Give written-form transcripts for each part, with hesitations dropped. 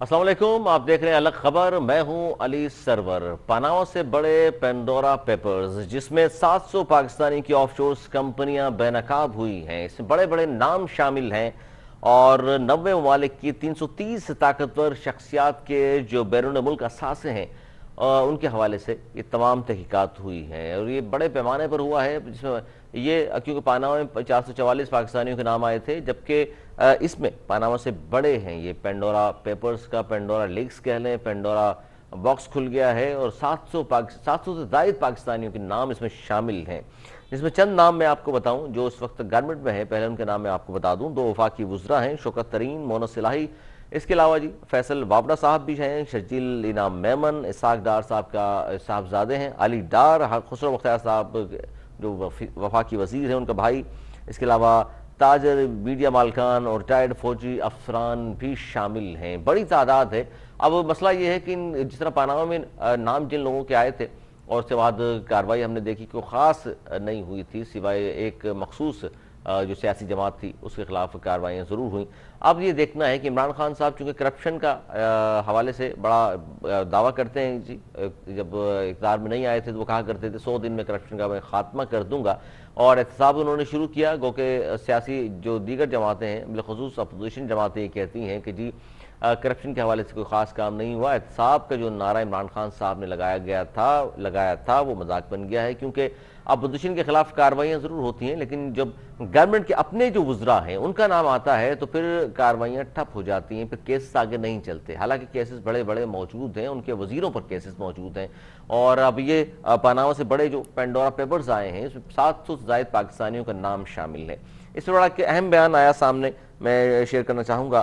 अस्सलाम वालेकुम, आप देख रहे हैं अलग खबर। मैं हूं अली सरवर। पनामा से बड़े पेंडोरा पेपर्स, जिसमें 700 पाकिस्तानी की ऑफशोर कंपनियां बेनकाब हुई हैं, इसमें बड़े बड़े नाम शामिल हैं और 90 ममालिक की 330 ताकतवर शख्सियात के जो बैरून मुल्क असासे हैं उनके हवाले से ये तमाम तहकीकात हुई हैं और ये बड़े पैमाने पर हुआ है, जिसमें ये क्योंकि पानामा में 444 पाकिस्तानियों के नाम आए थे, जबकि इसमें पानामा से बड़े हैं ये पेंडोरा पेपर्स का पेंडोरा लीक्स कह लें, पेंडोरा बॉक्स खुल गया है और 700 से ज़ायद पाकिस्तानियों के नाम इसमें शामिल हैं, जिसमें चंद नाम मैं आपको बताऊं जो इस वक्त गवर्नमेंट में है। पहले उनके नाम मैं आपको बता दूं, 2 वफाकी वुज़रा हैं, शौकत तरीन, मोहम्मद सिलाही, इसके अलावा जी फैसल वाबड़ा साहब भी हैं, शर्जील इनाम मेमन, इसाक डार साहब का साहबजादे हैं, अली डार, खुसरो मुख्तार साहब जो वफाकी वजीर हैं उनका भाई, इसके अलावा ताजर, मीडिया मालकान और रिटायर्ड फौजी अफसरान भी शामिल हैं। बड़ी तादाद है। अब मसला ये है कि जिस तरह पानामा में नाम जिन लोगों के आए थे और उसके बाद कार्रवाई हमने देखी कि वो ख़ास नहीं हुई थी, सिवाय एक मखसूस जो सियासी जमात थी उसके खिलाफ कार्रवाइयाँ ज़रूर हुई। अब ये देखना है कि इमरान खान साहब चूँकि करप्शन का हवाले से बड़ा दावा करते हैं जी, जब इक़्तिदार में नहीं आए थे तो वो कहा करते थे 100 दिन में करप्शन का मैं खात्मा कर दूंगा, और एहतसाब उन्होंने शुरू किया। गो के सियासी जो दीगर जमातें हैं, बिलखुसूस अपोजिशन जमातें ये कहती हैं कि जी करप्शन के हवाले से कोई खास काम नहीं हुआ। एहतसाब का जो नारा इमरान खान साहब ने लगाया था वो मजाक बन गया है, क्योंकि अपोजिशन के खिलाफ कार्रवाइयाँ ज़रूर होती हैं, लेकिन जब गवर्नमेंट के अपने जो वुज़रा हैं उनका नाम आता है तो फिर कार्रवाइयाँ ठप हो जाती हैं, फिर केसेस आगे नहीं चलते। हालांकि केसेस बड़े बड़े मौजूद हैं, उनके वजीरों पर केसेस मौजूद हैं। और अब ये पनामा से बड़े जो पेंडोरा पेपर्स आए हैं इसमें 700 से ज़ायद पाकिस्तानियों का नाम शामिल है। इस पर बड़ा अहम बयान आया सामने, मैं शेयर करना चाहूँगा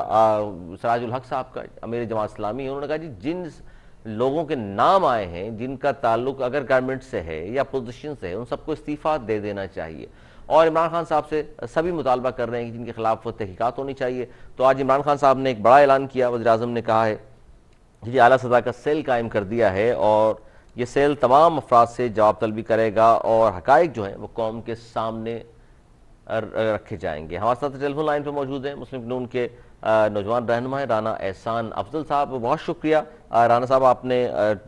सराजुल हक साहब का, अमीर जमात इस्लामी है। उन्होंने कहा जी जिन लोगों के नाम आए हैं जिनका ताल्लुक अगर गवर्नमेंट से है या पोजीशन से है, उन सबको इस्तीफा दे देना चाहिए। और इमरान खान साहब से सभी मुतालबा कर रहे हैं कि जिनके खिलाफ तहकीकात होनी चाहिए। तो आज इमरान खान साहब ने एक बड़ा ऐलान किया, वज़ीर आज़म ने कहा है कि आला सदा का सेल कायम कर दिया है और ये सेल तमाम अफराद से जवाब तलबी करेगा और हकाइक जो है वो कौम के सामने रखे जाएंगे। हमारे साथ टेलीफोन लाइन पर मौजूद हैं मुस्लिम नून के नौजवान रहनुमा है राना एहसान अफजल साहब। बहुत शुक्रिया राना साहब, आपने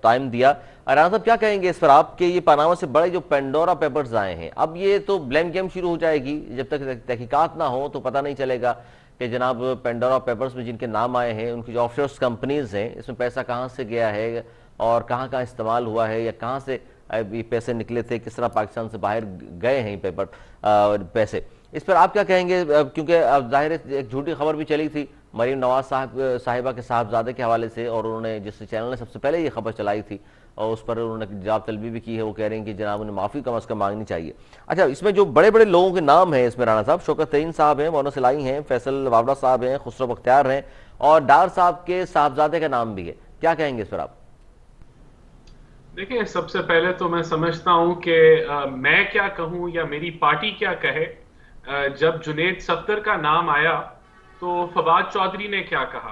टाइम दिया। राना साहब क्या कहेंगे इस पर आपके ये पनामा से बड़े जो पेंडोरा पेपर्स आए हैं, अब ये तो ब्लेम गेम शुरू हो जाएगी, जब तक तहकीकात ना हो तो पता नहीं चलेगा कि जनाब पेंडोरा पेपर्स में जिनके नाम आए हैं उनकी जो ऑफशोर कंपनीज हैं इसमें पैसा कहाँ से गया है और कहाँ कहाँ इस्तेमाल हुआ है या कहाँ से ये पैसे निकले थे, किस तरह पाकिस्तान से बाहर गए हैं पेपर पैसे। इस पर आप क्या कहेंगे, क्योंकि जाहिर है एक झूठी खबर भी चली थी मरीम नवाज साहिबा के साहबजादे के हवाले से, और उन्होंने जिस चैनल ने सबसे पहले ये खबर चलाई थी और उस पर उन्होंने जवाब तलबी भी की है, वो कह रहे हैं कि जनाब उन्हें माफ़ी कम अज़ कम मांगनी चाहिए। अच्छा, इसमें जो बड़े बड़े लोगों के नाम हैं इसमें राना साहब, शौकत तरीन साहब हैं, मोहम्मद सिलाई हैं, फैसल वाबड़ा साहब हैं, खुसरो बख्तियार हैं और डार साहब के साहबजादे का नाम भी है। क्या कहेंगे इस पर आप? देखिए, सबसे पहले तो मैं समझता हूं कि मैं क्या कहूं या मेरी पार्टी क्या कहे। जब जुनेद सफदर का नाम आया तो फवाद चौधरी ने क्या कहा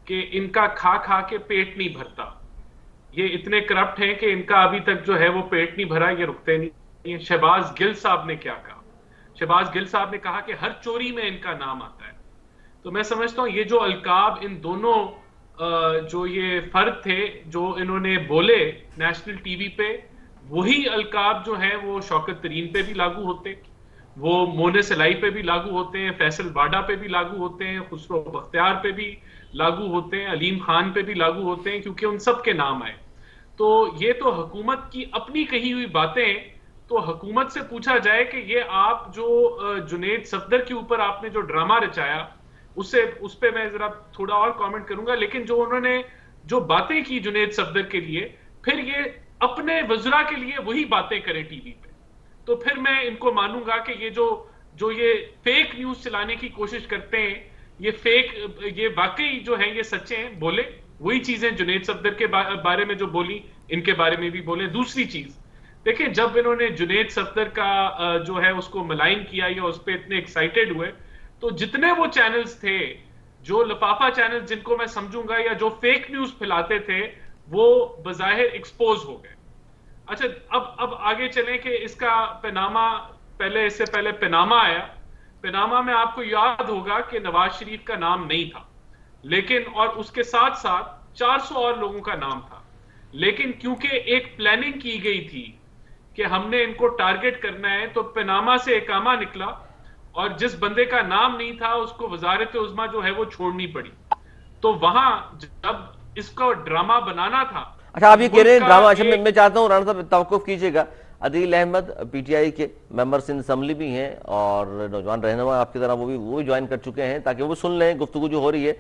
कि इनका खा खा के पेट नहीं भरता, ये इतने करप्ट हैं कि इनका अभी तक जो है वो पेट नहीं भरा, ये रुकते नहीं। शहबाज गिल साहब ने क्या कहा? शहबाज गिल साहब ने कहा कि हर चोरी में इनका नाम आता है। तो मैं समझता हूं ये जो अलकाब इन दोनों जो ये फर्द थे जो इन्होंने बोले नेशनल टीवी पे, वही अलकाब जो है वो शौकत तरीन पे भी लागू होते, वो मोने सलाई पे भी लागू होते हैं, फैसल बाडा पे भी लागू होते हैं, खुसरो बख्तियार पे भी लागू होते हैं, अलीम खान पे भी लागू होते हैं, क्योंकि उन सब के नाम आए। तो ये तो हुकूमत की अपनी कही हुई बातें। तो हुकूमत से पूछा जाए कि ये आप जो जुनेद सफदर के ऊपर आपने जो ड्रामा रचाया, उससे उस पे मैं जरा थोड़ा और कमेंट करूंगा, लेकिन जो उन्होंने जो बातें की जुनेद सफदर के लिए, फिर ये अपने वज़रा के लिए वही बातें करें टीवी पे, तो फिर मैं इनको मानूंगा कि ये जो जो ये फेक न्यूज चलाने की कोशिश करते हैं, ये वाकई जो है ये सच्चे हैं, बोले वही चीजें जुनेद सफदर के बारे में जो बोली इनके बारे में भी बोले। दूसरी चीज देखिए, जब इन्होंने जुनेद सफदर का जो है उसको मलाइन किया या उस पर इतने एक्साइटेड हुए, तो जितने वो चैनल्स थे, जो लफाफा चैनल जिनको मैं समझूंगा या जो फेक न्यूज फैलाते थे, वो बजाहिर एक्सपोज हो गए। अच्छा, अब आगे चलें कि इसका पनामा, पहले इससे पहले पनामा आया। पनामा में आपको याद होगा कि नवाज शरीफ का नाम नहीं था, लेकिन और उसके साथ साथ 400 और लोगों का नाम था। लेकिन क्योंकि एक प्लानिंग की गई थी कि हमने इनको टारगेट करना है, तो पनामा से एकामा निकला और जिस बंदे का नाम नहीं था उसको वजारत उज़्मा जो है वो छोड़नी पड़ी। तो वहां जब इसका ड्रामा बनाना था अच्छा, तो आप ये कह मुल्क रहे हैं का ड्रामा। अच्छा, मैं एक चाहता हूँ राणा साहब तवक्कुफ कीजिएगा। अदील अहमद पीटीआई के मेंबर सिंध असम्बली भी हैं और नौजवान रहनुमा आपकी तरह वो भी ज्वाइन कर चुके हैं, ताकि वो सुन लें गुफ्तगू जो हो रही है।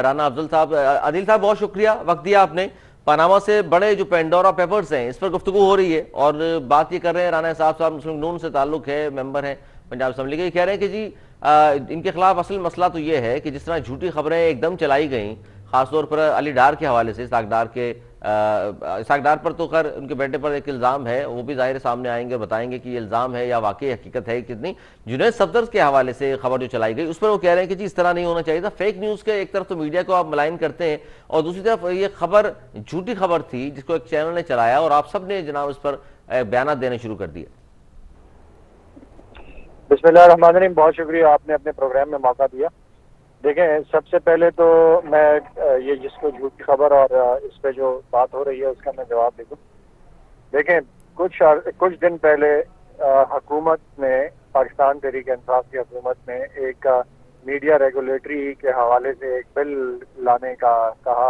राना अफजल साहब, अदील साहब, बहुत शुक्रिया वक्त दिया आपने। पनामा से बड़े जो पेंडोरा पेपर्स हैं इस पर गुफ्तगू हो रही है और बात ये कर रहे हैं राना साहब मुस्लिम नून से ताल्लुक है, मेंबर हैं पंजाब असम्बली के। कह रहे हैं कि जी इनके खिलाफ असल मसला तो ये है कि जिस तरह झूठी खबरें एकदम चलाई गई, खासतौर पर अली डार के हवाले से, इसाक डार पर तो खैर उनके बेटे पर एक इल्ज़ाम है, वो भी जाहिर सामने आएंगे और बताएंगे कि ये इल्ज़ाम है या वाकई हकीकत है कितनी। जुनैद सफदर के हवाले से खबर जो चलाई गई उस पर वो कह रहे हैं कि जी इस तरह नहीं होना चाहिए था। फेक न्यूज़ के एक तरफ तो मीडिया को आप मलाइन करते हैं और दूसरी तरफ ये खबर झूठी खबर थी जिसको एक चैनल ने चलाया और आप सब ने जनाब इस पर बयान देने शुरू कर दिए। बिस्मिल्लाहिर्रहमानिर्रहीम, बहुत शुक्रिया, आपने अपने प्रोग्राम में मौका दिया। देखें, सबसे पहले तो मैं ये जिसको झूठी खबर और इस पे जो बात हो रही है उसका मैं जवाब दे दूं। देखें, कुछ दिन पहले हुकूमत ने, पाकिस्तान तहरीक इंसाफ की हुकूमत ने एक मीडिया रेगुलेटरी के हवाले से एक बिल लाने का कहा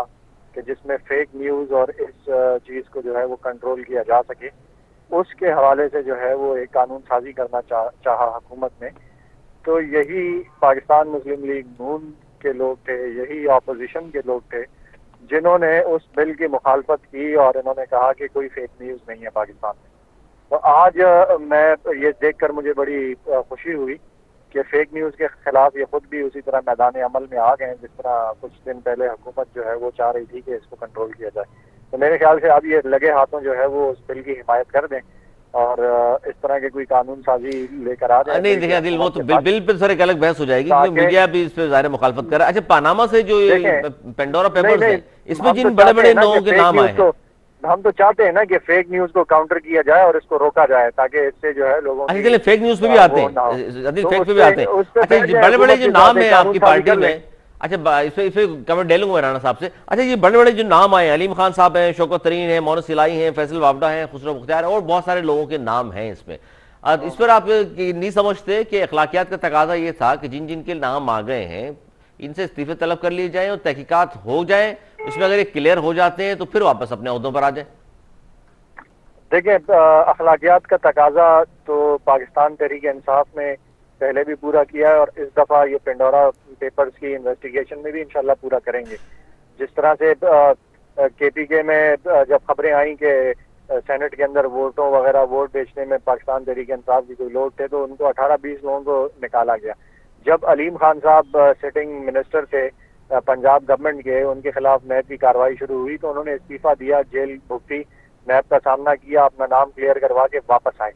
कि जिसमें फेक न्यूज़ और इस चीज़ को जो है वो कंट्रोल किया जा सके। उसके हवाले से जो है वो एक कानून साजी करना चाहा हुकूमत ने। तो यही पाकिस्तान मुस्लिम लीग नून के लोग थे, यही अपोजिशन के लोग थे जिन्होंने उस बिल की मुखालफत की और इन्होंने कहा कि कोई फेक न्यूज़ नहीं है पाकिस्तान में। तो आज मैं ये देखकर मुझे बड़ी खुशी हुई कि फेक न्यूज़ के खिलाफ ये खुद भी उसी तरह मैदान अमल में आ गए, जिस तरह कुछ दिन पहले हुकूमत जो है वो चाह रही थी कि इसको कंट्रोल किया जाए। तो मेरे ख्याल से अब ये लगे हाथों जो है वो उस बिल की हिमायत कर दें और इस तरह के कोई कानून साजी लेकर आ जाए। नहीं देखिए दिल, वो तो बिल पे सर एक अलग बहस हो जाएगी क्योंकि मीडिया भी इस पे ज़ाहिर मुखालफत कर रहा है। अच्छा, पनामा से जो ये पेंडोरा पेपर्स है इसमें जिन बड़े बड़े लोगों के नाम आए हैं, हम तो चाहते हैं ना कि फेक न्यूज़ को काउंटर किया जाए और इसको रोका जाए ताकि इससे जो है लोगों अच्छा चलिए फेक न्यूज़ पे भी आते हैं, फेक पे भी आते हैं। अच्छा, बड़े बड़े जो नाम है आपकी पार्टी में, अच्छा इस पे कमेंट ले लूंगा राणा साहब से। अच्छा, ये बड़े बड़े जो नाम आए, अलीम खान साहब हैं, शौकत तरीन हैं, मोहन सिलाई हैं, फैसल वावडा हैं, खुसरो मुख्तार हैं और बहुत सारे लोगों के नाम हैं इसमें। इस पर आप नहीं समझते कि अखलाकियात का तकाजा ये था कि जिन जिन के नाम आ गए हैं इनसे इस्तीफे तलब कर लिए जाए और तहकीकात हो जाए, इसमें अगर ये क्लियर हो जाते हैं तो फिर वापस अपने ओहदों पर आ जाए? देखिए, अखलाकियात का तकाजा तो पाकिस्तान तहरीक इंसाफ ने पहले भी पूरा किया है और इस दफ़ा ये पेंडोरा पेपर्स की इन्वेस्टिगेशन में भी इंशाल्लाह पूरा करेंगे। जिस तरह से केपीके में जब खबरें आई कि सेनेट के अंदर वोटों वगैरह वोट बेचने में पाकिस्तान तहरीक इंसाफ की कोई लोग थे तो उनको 18-20 लोगों को निकाला गया। जब अलीम खान साहब सिटिंग मिनिस्टर थे पंजाब गवर्नमेंट के, उनके खिलाफ नैब की कार्रवाई शुरू हुई तो उन्होंने इस्तीफा दिया, जेल भुगती, नैब का सामना किया, अपना नाम क्लियर करवा के वापस आए।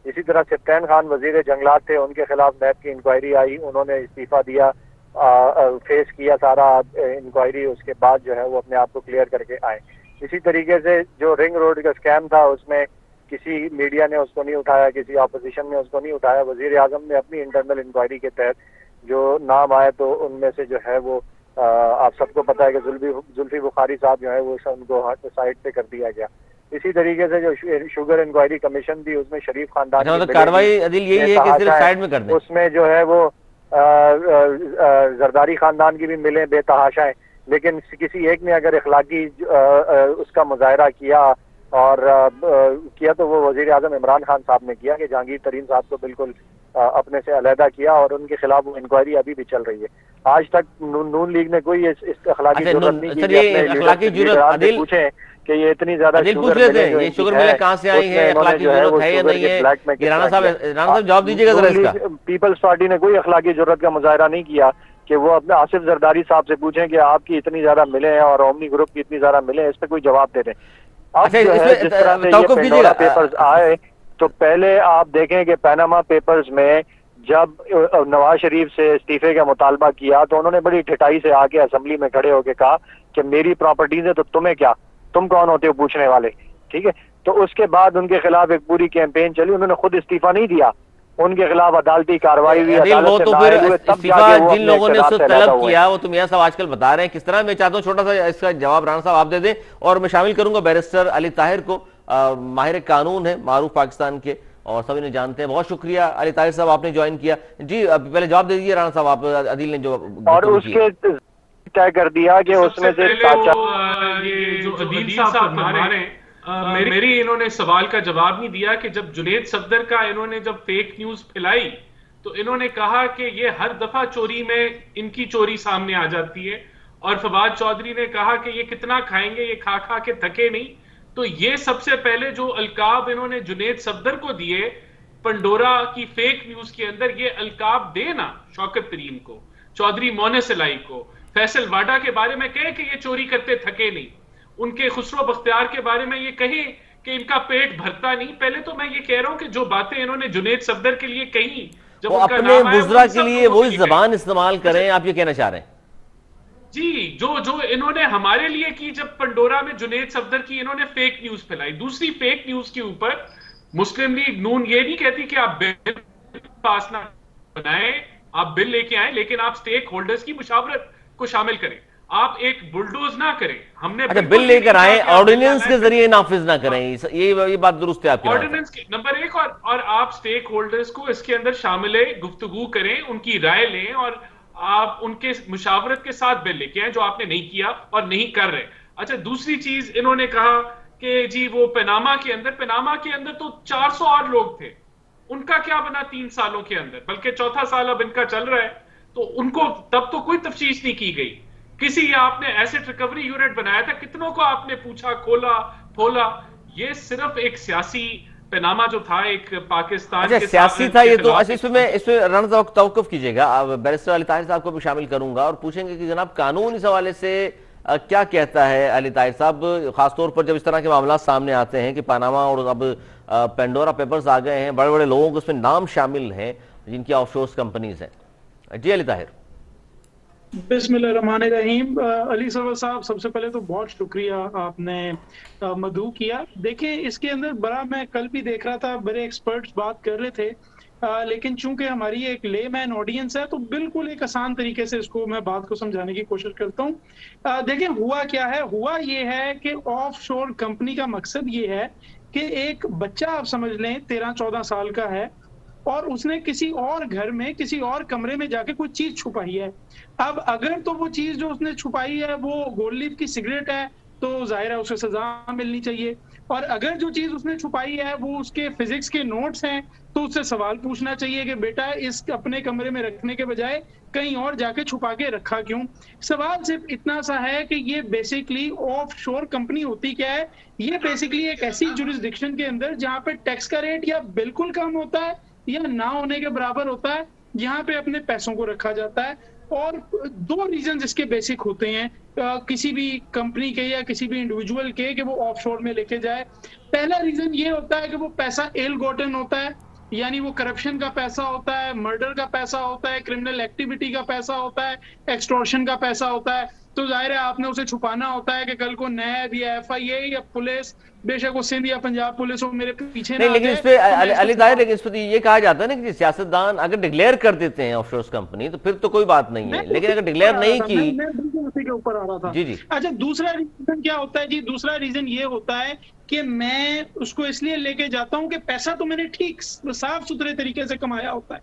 इसी तरह सिप्तैन खान वजीर जंगलात थे, उनके खिलाफ नैब की इंक्वायरी आई, उन्होंने इस्तीफा दिया, फेस किया सारा इंक्वायरी, उसके बाद जो है वो अपने आप को क्लियर करके आए। इसी तरीके से जो रिंग रोड का स्कैम था उसमें किसी मीडिया ने उसको नहीं उठाया, किसी अपोजिशन ने उसको नहीं उठाया। वजीर आजम ने अपनी इंटरनल इंक्वायरी के तहत जो नाम आए तो उनमें से जो है वो आप सबको पता है कि जुल्फी बुखारी साहब जो है वो उनको साइड पे कर दिया गया। इसी तरीके से जो शुगर इंक्वायरी कमीशन थी उसमें शरीफ खानदान की कार्रवाई अदिल यही है कि सिर्फ साइड में कर दें, उसमें जो है वो जरदारी खानदान की भी मिले बेतहाशा, लेकिन किसी एक ने अगर इखलाकी उसका मुजाहरा किया और किया तो वो वजीर आजम इमरान खान साहब ने किया कि जहांगीर तरीन साहब को बिल्कुल अपने से अलहदा किया और उनके खिलाफ वो इंक्वायरी अभी भी चल रही है। आज तक नून लीग ने कोई इस अखलाकी जुर्रत नहीं की। पूछे कि ये इतनी ज्यादा पूछ लेते हैं ये शुगर मिलें कहाँ से आई है, अखलाकी जुर्रत है या नहीं है? राणा साहब जवाब दीजिएगा जरा इसका। पीपल्स पार्टी ने कोई अखलाकी जुर्रत का मुजाहरा नहीं किया कि वो अपने आसिफ जरदारी साहब से पूछें कि आपकी इतनी ज्यादा मिले हैं और ओमनी ग्रुप की इतनी ज्यादा मिले हैं, इस पे कोई जवाब दे दें। अब जो है जिस तरह से ये पेंडोरा पेपर्स आए तो पहले आप देखें कि पनामा पेपर्स में जब नवाज शरीफ से इस्तीफे का मुतालबा किया तो उन्होंने बड़ी ठिठाई से आके असेंबली में खड़े होकर कहा कि मेरी प्रॉपर्टीज है तो तुम्हें क्या, तुम कौन होते हो पूछने वाले, ठीक है। तो उसके बाद उनके खिलाफ एक पूरी कैंपेन चली, उन्होंने खुद इस्तीफा नहीं दिया, उनके खिलाफ अदालती कार्रवाई हुई, अनिल, वो अदालत तो से फिर नाराज हुए, तब इस्तीफा जाके वो जिन अपने लोगों ने इख्तियार उससे से अलहदा तलब हुए। किया है वो तो मियां साहब आजकल बता रहे हैं किस तरह। मैं चाहता हूँ छोटा सा इसका जवाब राणा साहब आप दे दें, और मैं शामिल करूंगा बैरिस्टर अली ताहिर को, माहिर कानून है मारूफ पाकिस्तान के और सभी ने जानते हैं। बहुत शुक्रिया अली ताहिर साहब, आपने ज्वाइन किया जी। पहले जवाब दे दीजिए राणा साहब, आप अदील ने जो और उसके तय कर दिया कि उसमें से ये जो अदील साहब फरमा रहे हैं, मेरी इन्होंने सवाल का जवाब नहीं दिया कि जब जुनेद सफदर का इन्होंने जब फेक न्यूज फैलाई तो इन्होंने कहा कि ये हर दफा चोरी में इनकी चोरी सामने आ जाती है, और फवाद चौधरी ने कहा कि ये कितना खाएंगे, ये खा खा के थके नहीं। तो ये सबसे पहले जो अलकाब इन्होंने जुनेद सफदर को दिए पंडोरा की फेक न्यूज के अंदर, ये अलकाब देना शौकत तरीन को, चौधरी मोनेसलाई को, फैसल वाडा के बारे में कहे कि ये चोरी करते थके नहीं, उनके खुसरो बख्तियार के बारे में ये कहे कि इनका पेट भरता नहीं। पहले तो मैं ये कह रहा हूं कि जो बातें इन्होंने जुनेद सफदर के लिए कही, जब वो उनका अपने नाम आया, गुजरा वो के सब लिए लोगों वही जबान इस्तेमाल करें, आप ये कहना चाह रहे हैं? जी, जो इन्होंने हमारे लिए की, जब पंडोरा में जुनेद सफदर की इन्होंने फेक न्यूज फैलाई, दूसरी फेक न्यूज के ऊपर मुस्लिम लीग नून ये नहीं कहती कि आप बिल पास ना बनाएं, आप बिल लेके आए, लेकिन आप स्टेक होल्डर्स की मुशावरत को शामिल करें, आप एक बुलडोज ना करें। हमने अच्छा, बिल लेकर आए, ऑर्डिनेंस के जरिए नाफिज ना करें, ये बात दुरुस्त है आपकी? ऑर्डिनेंस के नंबर एक, और आप स्टेक होल्डर्स को इसके अंदर शामिल गुफ्तगू करें, उनकी राय लें, और आप उनके मुशावरत के साथ बिल लेके आए, जो आपने नहीं किया और नहीं कर रहे। अच्छा, दूसरी चीज इन्होंने कहा कि जी वो पनामा के अंदर तो 408 लोग थे, उनका क्या बना 3 सालों के अंदर, बल्कि चौथा साल अब इनका चल रहा है, तो उनको तब तो कोई तफ्तीश नहीं की गई। किसी आपने एसेट रिकवरी यूनिट बनाया था, कितनों को आपने पूछा, खोला फोला? ये सिर्फ एक सियासी पनामा जो था एक पाकिस्तान अच्छा, के सियासी था ये तो। अच्छा, इसमें राणा साहब तवक्कुफ कीजिएगा, बैरिस्टर अली ताहिर साहब को भी शामिल करूंगा और पूछेंगे कि जनाब कानून इस हवाले से क्या कहता है अली ताहिर साहब, खासतौर पर जब इस तरह के मामला सामने आते हैं कि पनामा और अब पेंडोरा पेपर्स आ गए हैं, बड़े बड़े लोगों के उसमें नाम शामिल हैं जिनकी ऑफशोर कंपनीज हैं। जी अली ताहिर। बिस्मिल्लाहिर्रहमानिर्रहीम। अली सरवर साहब, सबसे पहले तो बहुत शुक्रिया, आपने मदऊ किया। देखिए, इसके अंदर बड़ा, मैं कल भी देख रहा था, बड़े एक्सपर्ट्स बात कर रहे थे, लेकिन चूंकि हमारी एक लेमैन ऑडियंस है तो बिल्कुल एक आसान तरीके से इसको मैं बात को समझाने की कोशिश करता हूँ। देखिए, हुआ क्या है, हुआ ये है कि ऑफशोर कंपनी का मकसद ये है कि एक बच्चा, आप समझ लें 13-14 साल का है, और उसने किसी और घर में, किसी और कमरे में जाके कोई चीज छुपाई है। अब अगर तो वो चीज जो उसने छुपाई है वो गोल्ड लीफ की सिगरेट है तो जाहिर है उसे सजा मिलनी चाहिए, और अगर जो चीज उसने छुपाई है वो उसके फिजिक्स के नोट्स हैं तो उससे सवाल पूछना चाहिए कि बेटा इस अपने कमरे में रखने के बजाय कहीं और जाके छुपा के रखा क्यों। सवाल सिर्फ इतना सा है कि ये बेसिकली ऑफशोर कंपनी होती क्या है, ये बेसिकली एक ऐसी जुरिस्डिक्शन के अंदर जहां पे टैक्स का रेट या बिल्कुल कम होता है या ना होने के बराबर होता है, यहाँ पे अपने पैसों को रखा जाता है। और 2 रीजन इसके बेसिक होते हैं किसी भी कंपनी के या किसी भी इंडिविजुअल के कि वो ऑफशोर में लेके जाए। पहला रीजन ये होता है कि वो पैसा इल गॉटन होता है, यानी वो करप्शन का पैसा होता है, मर्डर का पैसा होता है, क्रिमिनल एक्टिविटी का पैसा होता है, एक्सटॉर्शन का पैसा होता है। तो जाहिर है आपने उसे छुपाना होता है कि कल को नैब या FIA या पुलिस, बेशक वो सिंध या पंजाब पुलिस हो, मेरे पीछे नहीं, लेकिन इस पे अली ताहिर, लेकिन इस पे ये कहा जाता है ना कि सियासतदान अगर डिक्लेयर कर देते हैं ऑफशोर कंपनी तो फिर तो कोई बात नहीं है, लेकिन अगर डिक्लेयर नहीं की, मैं बिल्कुल उसी के ऊपर आ रहा था। जी जी। अच्छा, दूसरा रीजन क्या होता है जी? दूसरा रीजन ये होता है कि मैं उसको इसलिए लेके जाता हूं कि पैसा तो मैंने ठीक साफ सुथरे तरीके से कमाया होता है,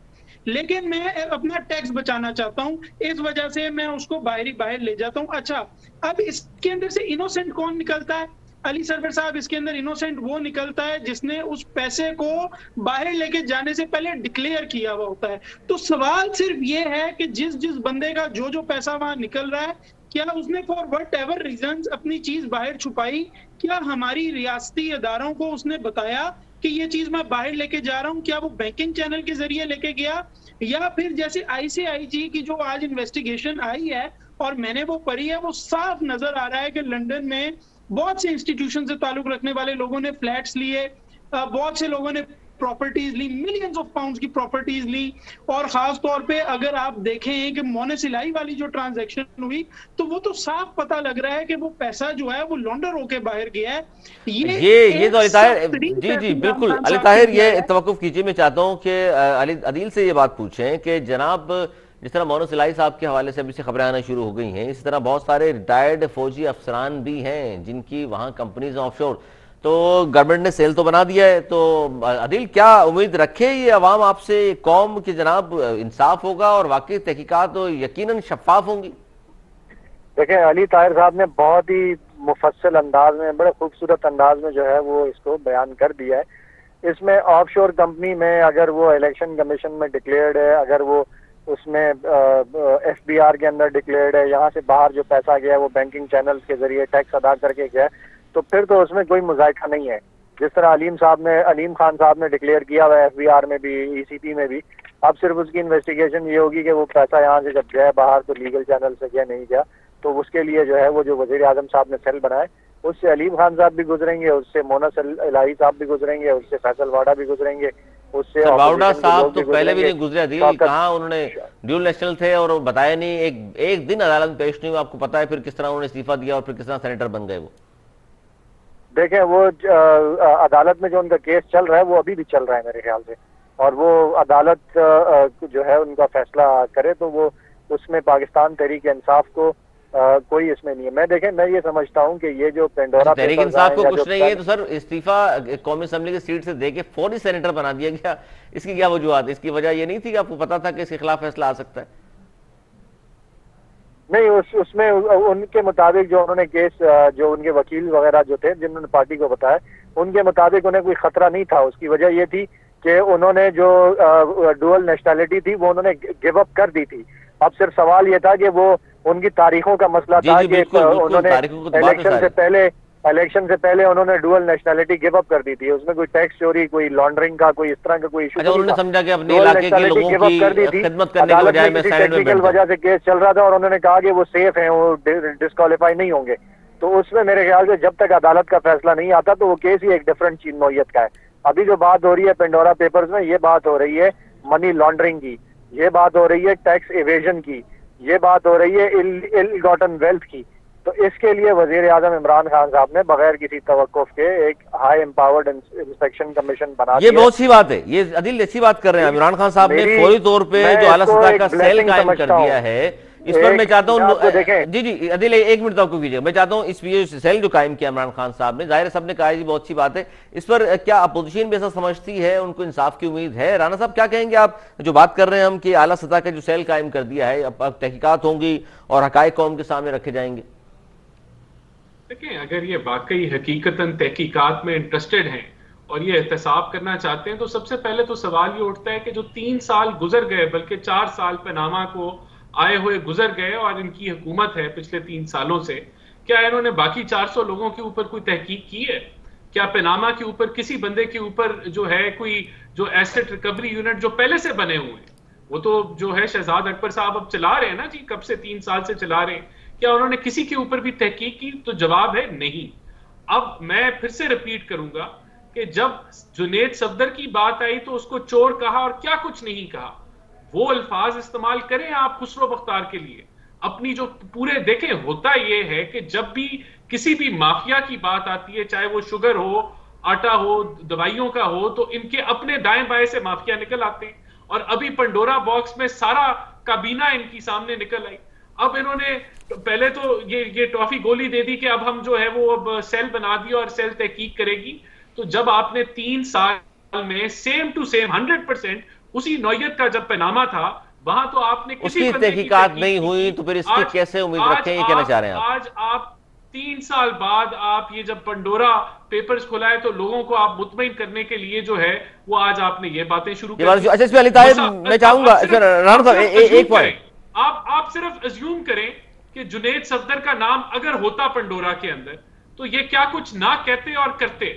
लेकिन मैं अपना टैक्स बचाना चाहता हूं, इस वजह से मैं उसको बाहर ले जाता हूं। अच्छा, अब इसके अंदर से इनोसेंट कौन निकलता है? अली सरवर साहब, इसके अंदर इनोसेंट वो निकलता है जिसने उस पैसे को बाहर लेके जाने से पहले डिक्लेयर किया हुआ होता है। तो सवाल सिर्फ ये है कि जिस बंदे का जो पैसा वहां निकल रहा है, क्या उसने फॉर वट एवर रीजन अपनी चीज बाहर छुपाई? क्या हमारी रियासती अदारों को उसने बताया कि ये चीज मैं बाहर लेके जा रहा हूँ? क्या वो बैंकिंग चैनल के जरिए लेके गया, या फिर जैसे ICIG की जो आज इन्वेस्टिगेशन आई है और मैंने वो पढ़ी है, वो साफ नजर आ रहा है कि लंदन में बहुत से इंस्टीट्यूशन से ताल्लुक रखने वाले लोगों ने फ्लैट्स लिए, बहुत से लोगों ने प्रॉपर्टीज ली, मिलियंस ऑफ पाउंड्स की प्रॉपर्टीज ली। और खास तौर पे अगर आप देखें कि मोनेसिलाई वाली जो ट्रांजैक्शन हुई तो वो तो साफ पता लग रहा है कि वो पैसा जो है वो लॉन्डर होके बाहर गया है। ये तो अली ताहिर, जी जी बिल्कुल अली ताहिर, ये तवक्कुफ कीजिए, मैं चाहता हूं कि अली अदील से ये बात पूछें कि जनाब जिस तरह मोहम्मद सिलाई साहब के हवाले से अभी से खबरें आना शुरू हो गई हैं, इसी तरह बहुत सारे रिटायर्ड फौजी अफसरान भी हैं जिनकी वहां कंपनीज ऑफशोर, तो गवर्नमेंट ने सेल तो बना दिया है। तो अदील क्या उम्मीद रखे ये अवाम आपसे कौम की जनाब इंसाफ होगा और वाकई तहकीकात तो यकीनन शफाफ होंगी? देखें, अली ताहिर साहब ने बहुत ही मुफस्सल अंदाज में, बड़े खूबसूरत अंदाज में जो है वो इसको बयान कर दिया है। इसमें ऑफशोर कंपनी में अगर वो इलेक्शन कमीशन में डिक्लेयर्ड है, अगर वो उसमें एफबीआर के अंदर डिक्लेयर्ड है, यहाँ से बाहर जो पैसा गया है वो बैंकिंग चैनल्स के जरिए टैक्स अदा करके गया है, तो फिर तो उसमें कोई मुज़ायका नहीं है। जिस तरह अलीम खान साहब ने डिक्लेयर किया हुआ है एफबीआर में भी, ईसीपी में भी, अब सिर्फ उसकी इन्वेस्टिगेशन ये होगी कि वो पैसा यहाँ से जब गया बाहर तो लीगल चैनल से गया नहीं गया, तो उसके लिए जो है वो जो वजीर आजम साहब ने सेल बनाए उससे अलीम खान साहब भी गुजरेंगे, उससे मोनस इलाही साहब भी गुजरेंगे, उससे फैसल वाडा भी गुजरेंगे, उससे वाडा साहब तो पहले भी नहीं गुजरे दिल, कहाँ उन्होंने ड्यूल नेशनल थे और बताया नहीं, एक दिन अदालत में पेश नहीं हुआ, आपको पता है फिर किस तरह उन्होंने इस्तीफा दिया और फिर किस तरह सेनेटर बन गए वो। देखें, वो अदालत में जो उनका केस चल रहा है वो अभी भी चल रहा है मेरे ख्याल से, और वो अदालत जो है उनका फैसला करे तो वो उसमें पाकिस्तान तहरीक इंसाफ को कोई इसमें नहीं है। मैं ये समझता हूँ कि ये जो पेंडोरा तहरीक इंसाफ को कुछ नहीं है तो सर इस्तीफा कौमी असम्बली की सीट से देके फौरी सेनेटर बना दिया गया, इसकी क्या वजूहत? इसकी वजह ये नहीं थी कि आपको पता था कि इसके खिलाफ फैसला आ सकता है? नहीं, उसमें उनके मुताबिक जो उन्होंने केस, जो उनके वकील वगैरह जो थे जिन्होंने पार्टी को बताया, उनके मुताबिक उन्हें कोई खतरा नहीं था। उसकी वजह ये थी कि उन्होंने जो डुअल नेशनैलिटी थी वो उन्होंने गिव अप कर दी थी। अब सिर्फ सवाल ये था कि वो उनकी तारीखों का मसला था कि उन्होंने इलेक्शन से पहले उन्होंने डुअल नेशनैलिटी गिव अप कर दी थी। उसमें कोई टैक्स चोरी, कोई लॉन्ड्रिंग का, कोई इस तरह का कोई इशू नहीं था। उन्होंने समझा कि अपने इलाके के लोगों की खिदमत करने के बजाय मैं साइड में टेक्निकल वजह से केस चल रहा था और उन्होंने कहा कि वो सेफ हैं, वो डिस्क्वालीफाई नहीं होंगे। तो उसमें मेरे ख्याल से जब तक अदालत का फैसला नहीं आता तो वो केस ही एक डिफरेंट चीज नौयत का है। अभी जो बात हो रही है पेंडोरा पेपर्स में, ये बात हो रही है मनी लॉन्ड्रिंग की, ये बात हो रही है टैक्स इवेजन की, ये बात हो रही है इल गॉटन वेल्थ की। तो इसके लिए वजीर आजम इमरान खान साहब ने बगैर किसी तवक्कुफ के एक हाई एम्पावर्ड इंस्पेक्शन कमीशन बना दिया। ये बहुत सी बात है, ये अदिल अच्छी बात कर रहे हैं। इमरान खान साहब ने फौरी तौर पे जो आला सतह का सेल कायम कर दिया है, इस पर मैं चाहता हूँ जी अदिल एक मिनट आपको कीजिए, मैं चाहता हूँ इस सेल जो कायम किया इमरान खान साहब ने, जाहिर साहब ने कहा जी बहुत सी बात है, इस पर क्या अपोजिशन भी ऐसा समझती है, उनको इंसाफ की उम्मीद है? राना साहब क्या कहेंगे आप जो बात कर रहे हैं हम कि आला सतह का जो सेल कायम कर दिया है, अब तहकीकात होंगी और हकायक कौम के सामने रखे जाएंगे? देखिए, अगर ये वाकई हकीकतन तहकीकात में इंटरेस्टेड हैं और ये एहतसाब करना चाहते हैं तो सबसे पहले तो सवाल ये उठता है कि जो 3 साल गुजर गए, बल्कि 4 साल पनामा को आए हुए गुजर गए और इनकी हुकूमत है पिछले 3 सालों से, क्या इन्होंने बाकी 400 लोगों के ऊपर कोई तहकीक की है? क्या पनामा के ऊपर किसी बंदे के ऊपर जो है कोई जो एसेट रिकवरी यूनिट जो पहले से बने हुए हैं, वो तो जो है शहजाद अकबर साहब अब चला रहे हैं ना जी, कब से 3 साल से चला रहे हैं, क्या उन्होंने किसी के ऊपर भी तहकीक की? तो जवाब है नहीं। अब मैं फिर से रिपीट करूंगा कि जब जुनेद सफदर की बात आई तो उसको चोर कहा और क्या कुछ नहीं कहा। वो अल्फाज इस्तेमाल करें आप खुसरो बख्तार के लिए अपनी जो पूरे देखें। होता यह है कि जब भी किसी भी माफिया की बात आती है, चाहे वो शुगर हो, आटा हो, दवाइयों का हो, तो इनके अपने दाएं बाएं से माफिया निकल आते हैं। और अभी पंडोरा बॉक्स में सारा काबीना इनकी सामने निकल आई। अब इन्होंने पहले तो ये टॉफी गोली दे दी कि अब हम जो है वो अब सेल बना दिया और सेल तहकीक करेगी। तो जब आपने 3 साल में सेम टू सेम 100% उसी नौयत का जब पनामा था, वहां तो आपने किसी तहकीकात नहीं हुई, तो फिर इसकी कैसे उम्मीद रखें? ये कहना चाह रहे हैं आज आप 3 साल बाद आप ये जब पंडोरा पेपर्स खुलाए तो लोगों को आप मुतमईन करने के लिए जो है वो आज आपने ये बातें शुरू कर दी। अच्छा अली ताहिर, मैं चाहूंगा राणा साहब एक पॉइंट, आप सिर्फ अज्यूम करें कि जुनेद सफदर का नाम अगर होता पंडोरा के अंदर तो ये क्या कुछ ना कहते और करते।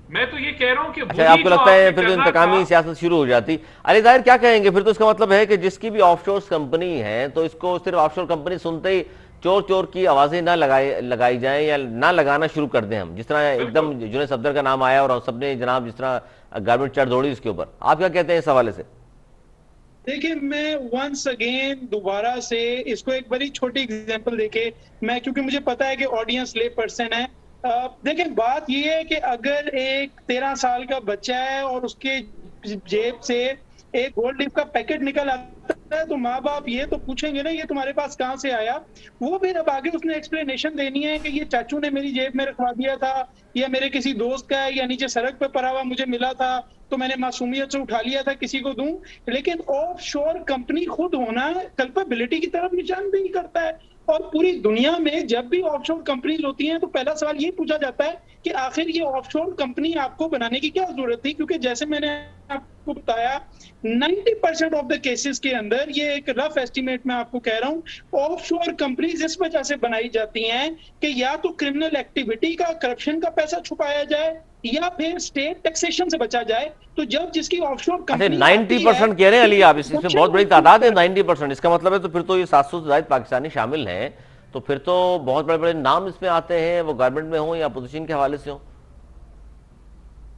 मैं तो ये कह रहा हूं कि आपको लगता है फिर इंतकामी सियासत शुरू हो जाती? अली ताहिर क्या कहेंगे? फिर तो इसका मतलब है कि जिसकी भी ऑफशोर कंपनी है तो इसको सिर्फ ऑफशोर कंपनी सुनते ही चोर चोर की आवाजें ना लगाई जाएं या ना लगाना शुरू कर दें हम। जिस तरह एकदम जुनेद सफदर का नाम आया और सबने जनाब जिस तरह गारमेंट चार दौड़ी इसके ऊपर। आप क्या कहते हैं इस हवाले से? देखिए, मैं वंस अगेन दोबारा से इसको एक बड़ी छोटी एग्जांपल देके, मैं क्योंकि मुझे पता है कि ऑडियंस ले पर्सन है। देखिए, बात ये है कि अगर एक 13 साल का बच्चा है और उसके जेब से एक गोल्ड लीफ का पैकेट निकल आता है, तो माँ बाप ये तो पूछेंगे ना, ये तुम्हारे पास कहाँ से आया। वो फिर अब आगे उसने एक्सप्लेनेशन देनी है कि ये चाचू ने मेरी जेब में रखवा दिया था, या मेरे किसी दोस्त का है, या नीचे सड़क पे पड़ा हुआ मुझे मिला था तो मैंने मासूमियत से उठा लिया था, किसी को दूं। लेकिन ऑफशोर कंपनी खुद होना कल्पेबिलिटी की तरफ निशानदेही करता है। और पूरी दुनिया में जब भी ऑफशोर कंपनीज होती हैं तो पहला सवाल ये पूछा जाता है कि आखिर ये ऑफशोर कंपनी आपको बनाने की क्या जरूरत थी। क्योंकि जैसे मैंने आपको बताया, 90% ऑफ द केसेस के अंदर, ये एक रफ एस्टिमेट में आपको कह रहा हूं, ऑफशोर कंपनीज इस वजह से बनाई जाती हैं कि या तो क्रिमिनल एक्टिविटी का, करप्शन का पैसा छुपाया जाए, या फिर स्टेट टैक्सेशन से बचा जाए। तो जब जिसकी ऑफशोर कंपनी 90% कह रहे हैं अली आप, इसमें बहुत बड़ी तादाद है 90%। इसका मतलब है तो फिर तो ये 700 से ज्यादा पाकिस्तानी शामिल हैं, तो फिर तो बहुत बड़े बड़े नाम इसमें आते हैं, वो गवर्नमेंट में हो या अपोजिशन के हवाले से हो।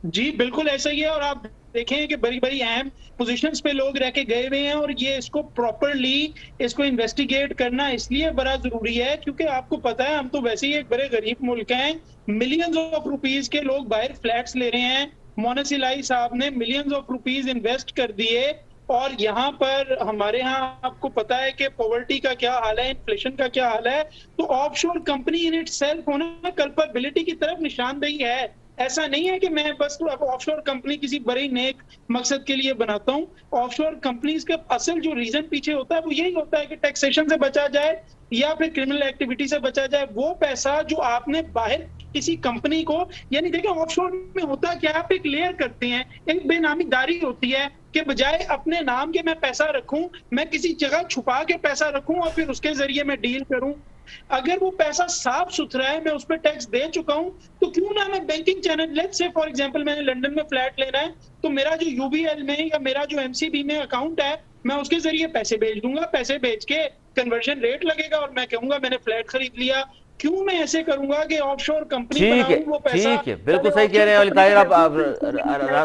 जी बिल्कुल ऐसा ही है। और आप देखें कि बड़ी बड़ी अहम पोजीशंस पे लोग रह के गए हुए हैं, और ये इसको प्रॉपरली इसको इन्वेस्टिगेट करना इसलिए बड़ा जरूरी है क्योंकि आपको पता है हम तो वैसे ही एक बड़े गरीब मुल्क हैं। मिलियंस ऑफ रुपीज के लोग बाहर फ्लैट्स ले रहे हैं। मोनस इलाही साहब ने मिलियंस ऑफ रुपीज इन्वेस्ट कर दिए, और यहाँ पर हमारे यहाँ आपको पता है कि पॉवर्टी का क्या हाल है, इन्फ्लेशन का क्या हाल है। तो ऑफशोर कंपनी इन इटसेल्फ होना कल्पेबिलिटी की तरफ निशानदेही है। ऐसा नहीं है कि मैं बस ऑफशोर कंपनी किसी बड़े नेक मकसद के लिए बनाता हूँ। ऑफशोर कंपनीज का असल जो रीजन पीछे होता है वो यही होता है कि टैक्सेशन से बचा जाए या फिर क्रिमिनल एक्टिविटी से बचा जाए। वो पैसा जो आपने बाहर किसी कंपनी को, यानी देखिए ऑफशोर में होता क्या, आप एक लेयर करते हैं, एक बेनामीदारी होती है कि बजाय अपने नाम के मैं पैसा रखूं, मैं किसी जगह छुपा के पैसा रखूं और फिर उसके जरिए मैं डील करूं। अगर वो पैसा साफ सुथरा है, मैं उस पर टैक्स दे चुका हूं, तो क्यों ना मैं banking channel, let's say for example मैंने लंदन में फ्लैट लेना है, तो मेरा जो यूबीएल में या मेरा जो एमसीबी में अकाउंट है, मैं उसके जरिए पैसे भेज दूंगा। पैसे भेज के कन्वर्जन रेट लगेगा और मैं कहूंगा मैंने फ्लैट खरीद लिया। क्यों मैं ऐसे करूंगा कि ऑफशोर कंपनी बनाऊं वो पैसा? ठीक है, बिल्कुल सही कह रहे हैं अली ताहिर आप।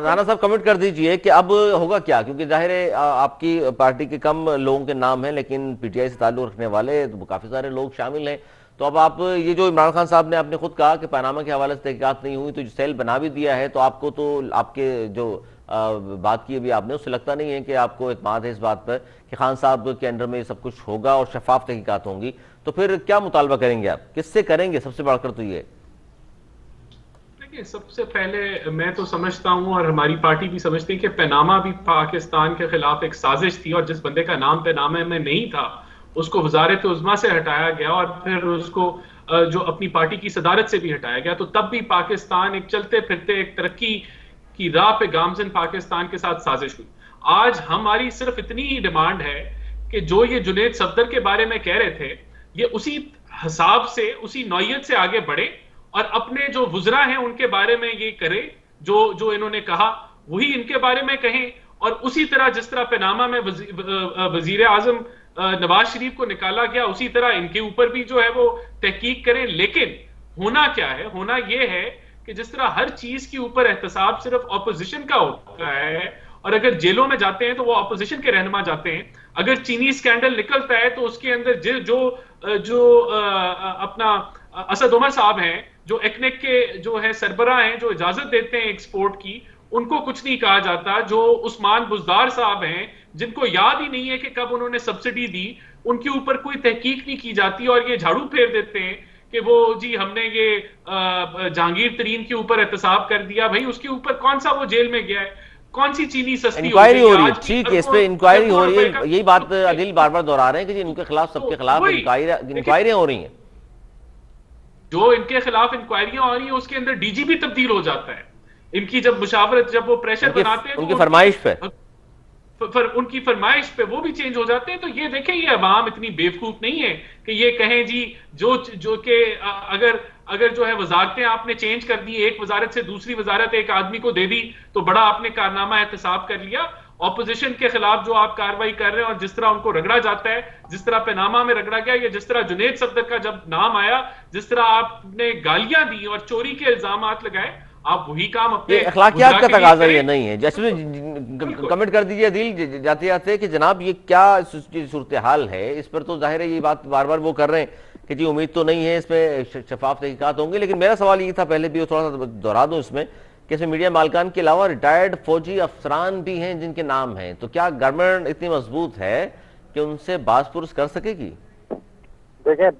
राना साहब कमेंट कर दीजिए कि अब होगा क्या, क्योंकि जाहिर है आपकी पार्टी के कम लोगों के नाम हैं, लेकिन पीटीआई से ताल्लुक रखने वाले तो काफी सारे लोग शामिल हैं। तो अब आप ये जो इमरान खान साहब ने आपने खुद कहा कि पनामा के हवाले से तहकीकात नहीं हुई, तो जो सेल बना भी दिया है, तो आपको तो आपके जो बात की अभी आपने, उससे लगता नहीं है कि आपको इत्मीनान है इस बात पर कि खान साहब के अंडर में सब कुछ होगा और शफाफ तहकीकात होंगी। तो फिर क्या मुतालबा करेंगे आप, किससे करेंगे? सबसे बढ़कर तो ये देखिए, सबसे पहले मैं तो समझता हूं और हमारी पार्टी भी समझती है कि पनामा भी पाकिस्तान के खिलाफ एक साजिश थी, और जिस बंदे का नाम पनामा में नहीं था उसको वजारत उज़्मा से हटाया गया और फिर उसको जो अपनी पार्टी की सदारत से भी हटाया गया। तो तब भी पाकिस्तान एक चलते फिरते एक तरक्की की राह पे गामजन पाकिस्तान के साथ साजिश हुई। आज हमारी सिर्फ इतनी ही डिमांड है कि जो ये जुनेद सफदर के बारे में कह रहे थे, ये उसी हिसाब से, उसी नौयत से आगे बढ़े और अपने जो वुज़रा हैं उनके बारे में ये करे, जो इन्होंने कहा वही इनके बारे में कहें। और उसी तरह जिस तरह पनामा में वजीर आजम नवाज शरीफ को निकाला गया, उसी तरह इनके ऊपर भी जो है वो तहकीक करें। लेकिन होना क्या है, होना ये है कि जिस तरह हर चीज के ऊपर एहतसाब सिर्फ ऑपोजिशन का होता है, और अगर जेलों में जाते हैं तो वो ऑपोजिशन के रहनुमा जाते हैं। अगर चीनी स्कैंडल निकलता है तो उसके अंदर जो अपना असद उमर साहब हैं, जो एक्नेक के जो है सरबराह हैं, जो इजाजत देते हैं एक्सपोर्ट की, उनको कुछ नहीं कहा जाता। जो उस्मान बुजदार साहब हैं, जिनको याद ही नहीं है कि कब उन्होंने सब्सिडी दी, उनके ऊपर कोई तहकीक नहीं की जाती और ये झाड़ू फेर देते हैं कि वो जी हमने ये जहांगीर तरीन के ऊपर एहतसाब कर दिया। भाई उसके ऊपर कौन सा वो जेल में गया है, कौन सी चीनी सस्ती इंक्वायरी हो रही है? ठीक है, इस पे इंक्वायरी हो रही है। यही बात अदिल बार बार दोहरा रहे हैं कि जी इनके खिलाफ, सबके खिलाफ इंक्वायरियां हो रही हैं। जो इनके खिलाफ इंक्वायरियां हो रही है उसके अंदर डीजीपी तब्दील हो जाता है। इनकी जब मुशावरत, जब वो प्रेशर बनाते हैं उनकी फरमाइश पे, उनकी फरमाइश पे वो भी चेंज हो जाते हैं। तो ये देखें, ये अवाम इतनी बेवकूफ नहीं है कि ये कहें जी जो के अगर जो है वजारतें आपने चेंज कर दी, एक वजारत से दूसरी वजारत एक आदमी को दे दी, तो बड़ा आपने कारनामा एहतसाब कर लिया। ऑपोजिशन के खिलाफ जो आप कार्रवाई कर रहे हैं और जिस तरह उनको रगड़ा जाता है, जिस तरह पनामा में रगड़ा गया, या जिस तरह जुनेद सफदर का जब नाम आया, जिस तरह आपने गालियां दी और चोरी के इल्जामात लगाए, आप वही काम अपने ये अखलाकियात का वज़रा के लिए तकाजा ये करें। नहीं है। जैसे बिल्कुल। कमेंट कर दीजिए दिल जाते जाते कि जनाब ये क्या सूरत हाल है। इस पर तो जाहिर है ये बात बार बार वो कर रहे हैं कि जी उम्मीद तो नहीं है, इसमें शफाफ तहकीकात होंगे। लेकिन मेरा सवाल ये था पहले भी, वो थोड़ा सा दोहरा दूं इसमें, कि इसमें मीडिया मालकान के अलावा रिटायर्ड फौजी अफसरान भी हैं जिनके नाम हैं, तो क्या गवर्नमेंट इतनी मजबूत है कि उनसे बास पुरुष कर सकेगी? देखिए,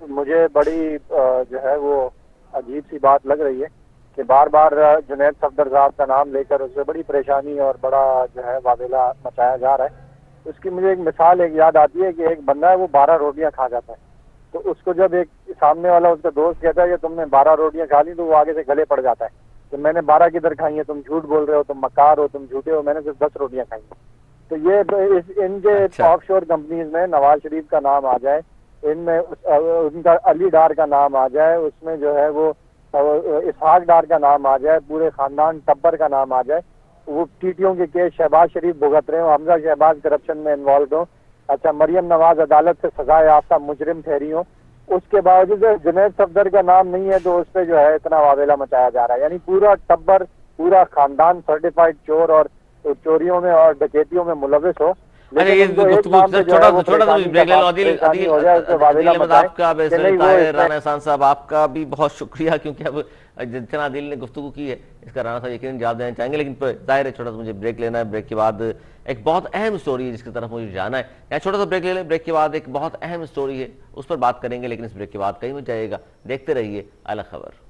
मुझे बड़ी जो है वो अजीब सी बात लग रही है कि बार बार जुनैद सफदर साहब का नाम लेकर उससे बड़ी परेशानी और बड़ा जो है वावेला मचाया जा रहा है। उसकी मुझे एक मिसाल एक याद आती है कि एक बंदा है, वो 12 रोटियां खा जाता है, तो उसको जब एक सामने वाला उसका दोस्त कहता है कि तुमने 12 रोटियां खा ली, तो वो आगे से गले पड़ जाता है कि मैंने 12 किधर खाई है, तुम झूठ बोल रहे हो, तुम मकार हो, तुम झूठे हो, मैंने सिर्फ 10 रोटियां खाई हैं। तो ये इनके अच्छा। ऑफशोर कंपनीज में नवाज शरीफ का नाम आ जाए, इनमें उनका अली डार का नाम आ जाए, उसमें जो है वो इसहाक डार का नाम आ जाए, पूरे खानदान टब्बर का नाम आ जाए, वो टीटीओ के केस शहबाज शरीफ भुगत रहे हो, हमजा शहबाज करप्शन में इन्वॉल्व हो, अच्छा मरियम नवाज अदालत से सजा याफ्ता मुजरिम ठहरी हो, उसके बावजूद जुनैद सफदर का नाम नहीं है, तो उस पर जो है इतना वावेला मचाया जा रहा है। यानी पूरा टब्बर, पूरा खानदान सर्टिफाइड चोर और चोरियों में और डकैतियों में मुलविस हो। अरे ये छोटा सा ब्रेक ले लो। आदिल अहमद आपका, राना एहसान साहब आपका भी बहुत शुक्रिया, क्योंकि अब जितना आदिल ने गुफ्तगू की है इसका राना साहब यकीनन जवाब देना चाहेंगे, लेकिन जाहिर है छोटा सा मुझे ब्रेक लेना है। ब्रेक के बाद एक बहुत अहम स्टोरी है जिसकी तरफ मुझे जाना है। यहाँ छोटा सा ब्रेक ले लें, ब्रेक के बाद एक बहुत अहम स्टोरी है उस पर बात करेंगे, लेकिन इस ब्रेक के बाद कहीं मत जाइएगा, देखते रहिए अलग खबर।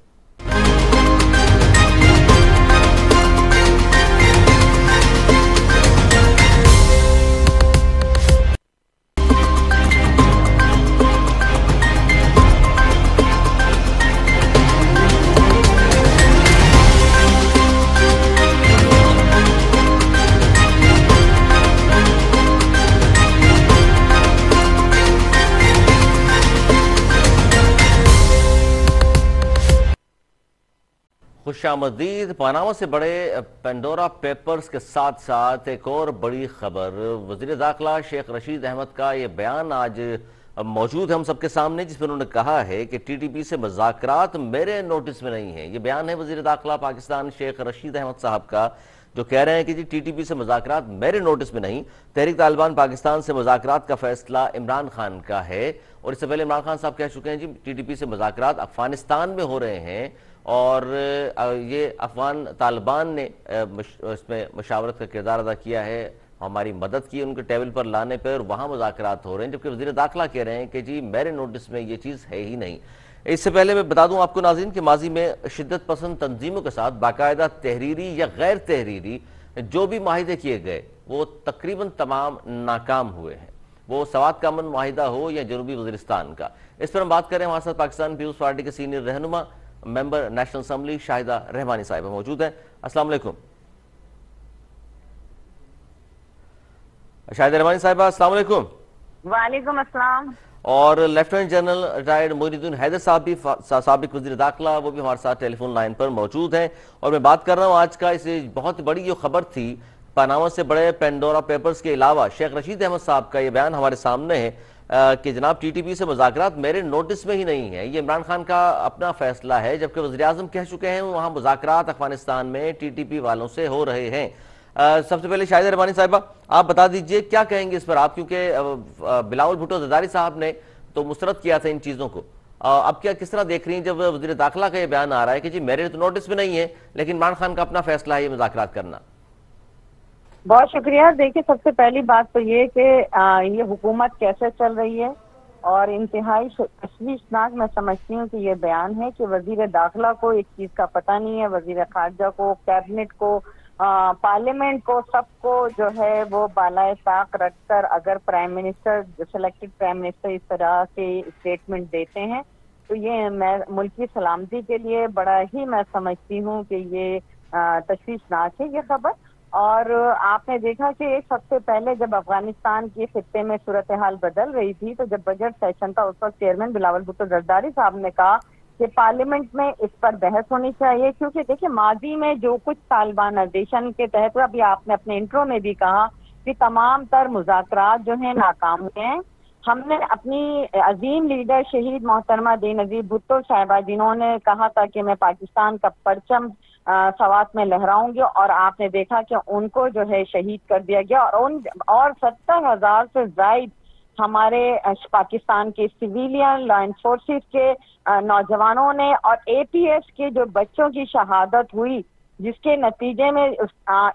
खुशामदीद। पनामा से बड़े पेंडोरा पेपर्स के साथ साथ एक और बड़ी खबर, वजीर दाखिला शेख रशीद अहमद का ये बयान आज मौजूद है हम सबके सामने, जिसमें उन्होंने कहा है कि टीटीपी से मुज़ाकरात मेरे नोटिस में नहीं है। ये बयान है वजीर दाखिला पाकिस्तान शेख रशीद अहमद साहब का, जो कह रहे हैं कि जी टीटीपी से मुज़ाकरात मेरे नोटिस में नहीं, तहरीक तालिबान पाकिस्तान से मुज़ाकरात का फैसला इमरान खान का है। और इससे पहले इमरान खान साहब कह चुके हैं जी टीटीपी से मुज़ाकरात अफगानिस्तान में हो रहे हैं और ये अफगान तालिबान ने इसमें मशावरत का किरदार अदा किया है, हमारी मदद की उनके टेबल पर लाने पर, वहाँ मुज़ाकरात हो रहे हैं। जबकि वज़ीर दाखिला कह रहे हैं कि जी मेरे नोटिस में ये चीज़ है ही नहीं। इससे पहले मैं बता दूं आपको नाज़रीन कि माजी में शिद्दत पसंद तंजीमों के साथ बाकायदा तहरीरी या गैर तहरीरी जो भी माहिदे किए गए वो तकरीबन तमाम नाकाम हुए हैं, वो सवात का अमन माहिदा हो या जनूबी वज़ीरिस्तान का। इस पर हम बात करें, हमारे साथ पाकिस्तान पीपुल्स पार्टी के सीनियर रहनुमा member national assembly Shahida Rahmani साहिबा मौजूद हैं। अस्सलाम वालेकुम शाहिदा रहमानी साहिबा। अस्सलाम वालेकुम। वालेकुम अस्सलाम। और lieutenant general retired Moinuddin Haider sahab भी, साबिक वज़ीर दाखिला, वो भी हमारे साथ टेलीफोन लाइन पर मौजूद हैं। और मैं बात कर रहा हूँ आज का इस बहुत बड़ी जो खबर थी, पनामा से बड़े पेंडोरा पेपर्स के अलावा शेख रशीद अहमद साहब का ये बयान हमारे सामने है कि जनाब टीटीपी से मुज़ाकरात मेरे नोटिस में ही नहीं है, ये इमरान खान का अपना फैसला है। जबकि वज़ीर आज़म कह चुके हैं वहाँ मुज़ाकरात अफगानिस्तान में टीटीपी वालों से हो रहे हैं। सबसे पहले शाहिदा रहमानी साहिबा आप बता दीजिए क्या कहेंगे इस पर आप, क्योंकि बिलावल भुट्टो ज़रदारी साहब ने तो मुस्तरद किया था इन चीज़ों को, अब क्या किस तरह देख रही हैं जब वज़ीर दाखिला का ये बयान आ रहा है कि जी मेरे तो नोटिस में नहीं है, लेकिन इमरान खान का अपना फैसला है ये मुज़ाकरात करना? बहुत शुक्रिया। देखिए, सबसे पहली बात तो ये कि ये हुकूमत कैसे चल रही है और इंतहाई तशवीशनाक मैं समझती हूँ कि ये बयान है कि वजीर दाखिला को एक चीज का पता नहीं है, वजीर खारजा को, कैबिनेट को, पार्लियामेंट को, सबको जो है वो बालाए ताक रखकर अगर प्राइम मिनिस्टर, जो सिलेक्टेड प्राइम मिनिस्टर इस तरह के स्टेटमेंट देते हैं तो ये मैं मुल्क की सलामती के लिए बड़ा ही मैं समझती हूँ कि ये तशवीशनाक है ये खबर। और आपने देखा कि एक हफ्ते पहले जब अफगानिस्तान के खित्ते में सूरत हाल बदल रही थी तो जब बजट सेशन था उस वक्त चेयरमैन बिलावल भुट्टो जरदारी साहब ने कहा कि पार्लियामेंट में इस पर बहस होनी चाहिए, क्योंकि देखिए माजी में जो कुछ तालिबानाइजेशन के तहत, अभी आपने अपने इंट्रो में भी कहा कि तमाम तर मुज़ाकरात जो है नाकाम हुए हैं, हमने अपनी अजीम लीडर शहीद मोहतरमा बेनजीर भुट्टो साहिबा, जिन्होंने कहा था कि मैं पाकिस्तान का परचम सवात में लहराऊंगी, और आपने देखा कि उनको जो है शहीद कर दिया गया। और 70,000 से ज्यादा हमारे पाकिस्तान के सिविलियन लॉ एनफोर्सेस के नौजवानों ने और APS के जो बच्चों की शहादत हुई, जिसके नतीजे में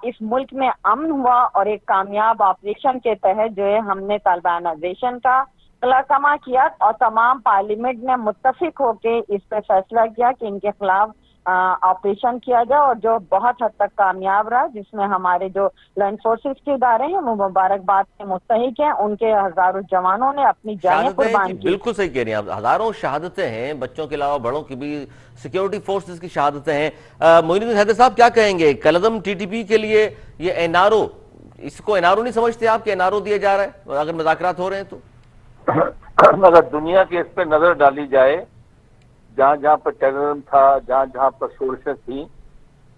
इस मुल्क में अमन हुआ, और एक कामयाब ऑपरेशन के तहत जो है हमने तालिबानाइजेशन का कलाकमा किया, और तमाम पार्लियामेंट ने मुत्तफिक होकर इस पर फैसला किया कि इनके खिलाफ ऑपरेशन किया जाए, और जो बहुत हद तक कामयाब रहा, जिसमें हमारे जो लॉ एनफोर्सेस के इदारे हैं वो मुबारकबाद के मुस्तहिक हैं। उनके हजारों जवानों ने अपनी जानें कुर्बान की। बिल्कुल सही कह रही हैं आप, हजारों शहादतें हैं, बच्चों के अलावा बड़ों की भी, सिक्योरिटी फोर्सेस की शहादतें हैं। मोइनुद्दीन हैदर साहब क्या कहेंगे, कलअदम TTP के लिए ये NRO, इसको NRO नहीं समझते आप कि NRO दिया जा रहा है अगर मुज़ाकरात हो रहे हैं तो? अगर दुनिया की इस पर नजर डाली जाए, जहाँ जहाँ पर टेररिज्म था, जहाँ जहाँ पर सोर्सेस थी,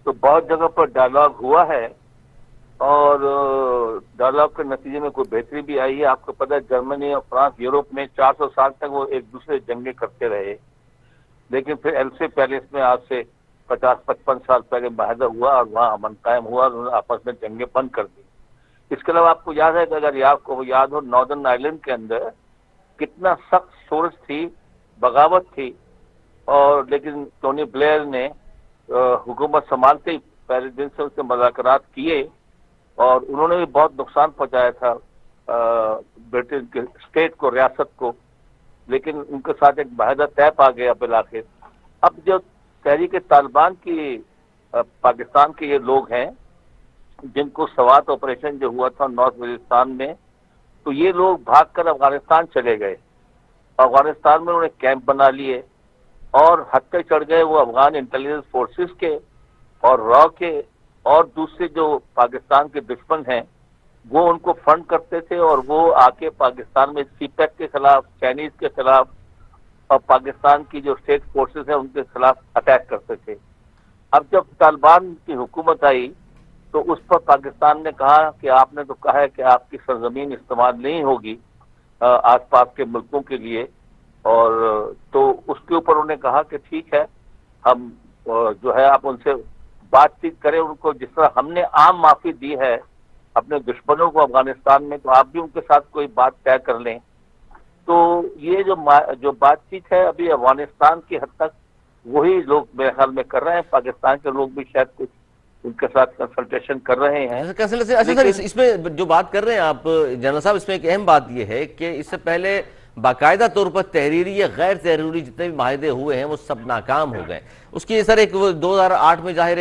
तो बहुत जगह पर डायलॉग हुआ है, और डायलॉग के नतीजे में कोई बेहतरी भी आई है। आपको पता है जर्मनी और फ्रांस, यूरोप में 400 साल तक वो एक दूसरे जंगे करते रहे, लेकिन फिर एल्से पैलेस में आज से 50-55 साल पहले माहिदा हुआ और वहाँ अमन कायम हुआ और उन्होंने आपस में जंगे बंद कर दी। इसके अलावा आपको याद है कि अगर आपको याद हो, नॉर्दर्न आयरलैंड के अंदर कितना सख्त सोर्स थी, बगावत थी, और लेकिन टोनी ब्लेयर ने हुकूमत संभालते ही पहले दिन से उससे मुज़ाकरात किए, और उन्होंने भी बहुत नुकसान पहुंचाया था ब्रिटेन के स्टेट को, रियासत को, लेकिन उनके साथ एक माहिदा तय पा गया बिलाखिर। अब जो तहरीक तालिबान की पाकिस्तान के ये लोग हैं, जिनको सवात ऑपरेशन जो हुआ था नॉर्थ वजीरिस्तान में, तो ये लोग भागकर अफगानिस्तान चले गए। अफगानिस्तान में उन्होंने कैंप बना लिए और हत्थे चढ़ गए वो अफगान इंटेलिजेंस फोर्सेस के और रॉ के, और दूसरे जो पाकिस्तान के दुश्मन हैं वो उनको फंड करते थे, और वो आके पाकिस्तान में CPEC के खिलाफ, चाइनीज के खिलाफ और पाकिस्तान की जो स्टेट फोर्सेस हैं उनके खिलाफ अटैक करते थे। अब जब तालिबान की हुकूमत आई तो उस पर पाकिस्तान ने कहा कि आपने तो कहा है कि आपकी सरजमीन इस्तेमाल नहीं होगी आसपास के मुल्कों के लिए, और तो उसके ऊपर उन्होंने कहा कि ठीक है, हम जो है आप उनसे बातचीत करें, उनको जिस तरह हमने आम माफी दी है अपने दुश्मनों को अफगानिस्तान में, तो आप भी उनके साथ कोई बात तय कर लें। तो ये जो बातचीत है अभी अफगानिस्तान की हद तक वही लोग मेरे ख्याल में कर रहे हैं, पाकिस्तान के लोग भी शायद कुछ उनके साथ कंसल्टेशन कर रहे हैं। अच्छा सर, इसमें जो बात कर रहे हैं आप जनरल साहब, इसमें एक अहम बात यह है कि इससे पहले बाकायदा तौर पर तहरीरी या गैर तहरीरी जितने भी माहिदे हुए हैं वो सब नाकाम हो गए। उसकी सर एक 2008 में जाहिर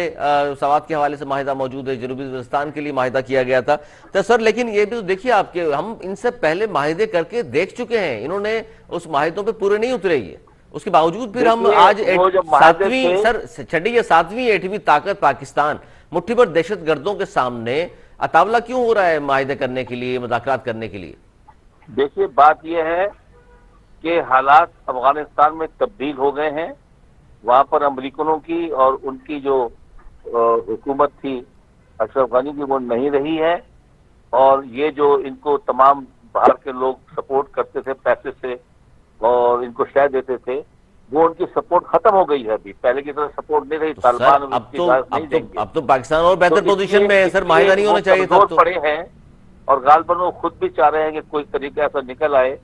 सवात के हवाले से माहिदा मौजूद है, जनूबी वजीरिस्तान के लिए माहिदा किया गया था। तो सर लेकिन ये भी तो देखिए आपके, हम इनसे पहले माहिदे करके देख चुके हैं, इन्होंने उस माहिदों पर पूरे नहीं उतरे ये, उसके बावजूद फिर हम आज 7वीं सर 6वीं या 7वीं 8वीं ताकत पाकिस्तान मुट्ठी भर दहशत गर्दों के सामने अतावला क्यों हो रहा है माहिदे करने के लिए, मुज़ाकरात करने के लिए? देखिए बात यह है कि हालात अफगानिस्तान में तब्दील हो गए हैं, वहां पर अमरीकनों की और उनकी जो हुकूमत थी अशरफ गनी की वो नहीं रही है, और ये जो इनको तमाम बाहर के लोग सपोर्ट करते थे पैसे से और इनको शय देते थे, वो उनकी सपोर्ट खत्म हो गई है। अभी पहले की तरह सपोर्ट नहीं रही। तालिबान अब तो पाकिस्तान और बेहतर पोजीशन में है सर, माहिदा नहीं होना चाहिए था। पड़े हैं और गालबन वो खुद भी चाह रहे हैं कि कोई तरीका ऐसा निकल आए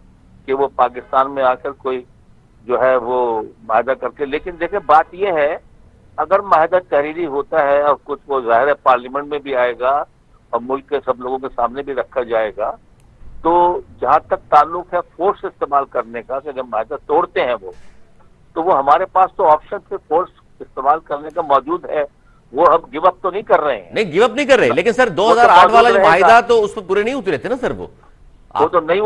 कि वो पाकिस्तान में आकर कोई जो है वो माहिदा करके। लेकिन देखिए बात यह है, अगर माहिदा तहरीरी होता है और कुछ वो जाहिर है पार्लियामेंट में भी आएगा और मुल्क के सब लोगों के सामने भी रखा जाएगा, तो जहां तक ताल्लुक है फोर्स इस्तेमाल करने का, कि जब माहिदा तोड़ते हैं वो, तो वो हमारे पास तो ऑप्शन से फोर्स इस्तेमाल करने का मौजूद है। वो हम गिव अप तो नहीं कर रहे हैं। नहीं गिव अप नहीं कर रहे, लेकिन सर 2008 वाला जो माहिदा तो उस पर पूरे नहीं उतरे थे ना सर। वो तो नहीं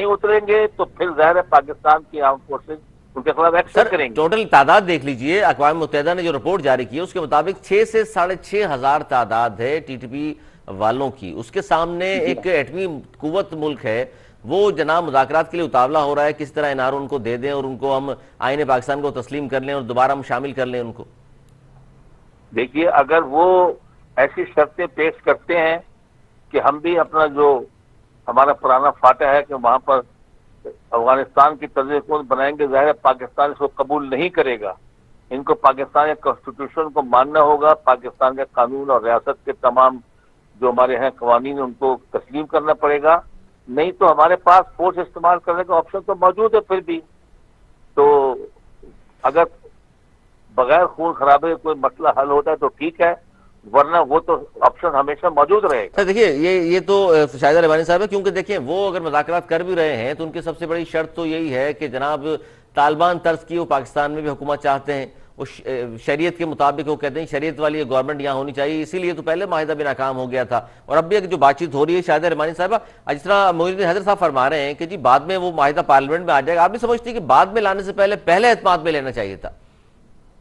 उतरेंगे तो फिर जाहिर है पाकिस्तान की आर्म फोर्सेज उनके खिलाफ एक्शन करेंगे। टोटल तादाद देख लीजिए, अक़वाम मुत्तहिदा ने जो रिपोर्ट जारी की है उसके मुताबिक 6 से 6.5 हजार तादाद है TTP वालों की। उसके सामने एक एटमी कुव्वत मुल्क है, वो जनाब मुज़ाकरात के लिए उतावला हो रहा है किस तरह NRO उनको दे दें और उनको हम आईने पाकिस्तान को तस्लीम कर लें और दोबारा हम शामिल कर लें उनको। देखिए अगर वो ऐसी शर्तें पेश करते हैं कि हम भी अपना जो हमारा पुराना फाटा है कि वहां पर अफगानिस्तान की तर्ज हुकूमत बनाएंगे, जाहिर है पाकिस्तान इसको कबूल नहीं करेगा। इनको पाकिस्तान के कॉन्स्टिट्यूशन को मानना होगा, पाकिस्तान के कानून और रियासत के तमाम जो हमारे हैं कवानीन उनको तस्लीम करना पड़ेगा। नहीं तो हमारे पास फोर्स इस्तेमाल करने का ऑप्शन तो मौजूद है फिर भी। तो अगर बगैर खून खराबे कोई मसला हल होता है तो ठीक है, वरना वो तो ऑप्शन हमेशा मौजूद रहेगा। सर देखिए, ये तो शाहिदा रहमानी साहब है, क्योंकि देखिए वो अगर मुज़ाकरात कर भी रहे हैं तो उनकी सबसे बड़ी शर्त तो यही है कि जनाब तालिबान तर्ज की वो पाकिस्तान में भी हुकूमत चाहते हैं, वो शरीयत के मुताबिक वो कहते हैं शरीयत वाली गवर्नमेंट यहाँ होनी चाहिए, इसीलिए तो पहले माहिदा भी नाकाम हो गया था। और अब भी जो बातचीत हो रही है शाहिदा रहमानी साहब, जिस तरह मोइनुद्दीन हैदर साहब फरमा रहे हैं कि जी बाद में वो माहिदा पार्लियामेंट में आ जाएगा, आप भी समझते हैं कि बाद में लाने से पहले एतमाद में लेना चाहिए था?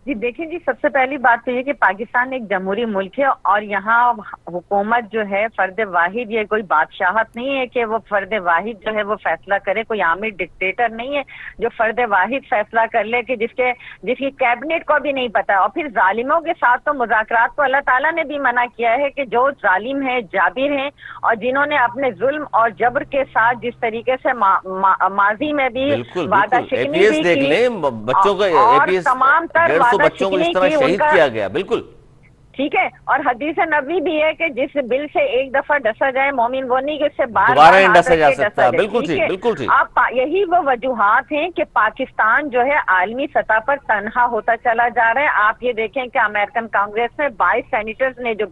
जी देखिए जी, सबसे पहली बात तो ये कि पाकिस्तान एक जमहूरी मुल्क है और यहाँ हुकूमत जो है फर्द वाहिद, ये कोई बादशाहत नहीं है कि वो फर्द वाहिद जो है वो फैसला करे, कोई आमिर डिक्टेटर नहीं है जो फर्द वाहिद फैसला कर ले कि जिसकी कैबिनेट को भी नहीं पता। और फिर जालिमों के साथ तो मुज़ाकरात को अल्लाह ताला ने भी मना किया है कि जो जालिम है, जाबिर हैं और जिन्होंने अपने जुल्म और जबर के साथ जिस तरीके से माजी में भी वादाशिकनी भी की, बच्चों को तमाम तर बच्चों को इस तरह शहीद किया गया, बिल्कुल ठीक है। और हदीस नबी भी है कि जिस बिल से एक दफा डसा जाए मोमिन वो नहीं कि उससे दोबारा डसा जा सकता। बिल्कुल ठीक, बिल्कुल ठीक। अब यही वो वजूहात हैं कि पाकिस्तान जो है आलमी सतह पर तनहा होता चला जा रहा है। आप ये देखें कि अमेरिकन कांग्रेस में 22 सेनेटर्स ने जो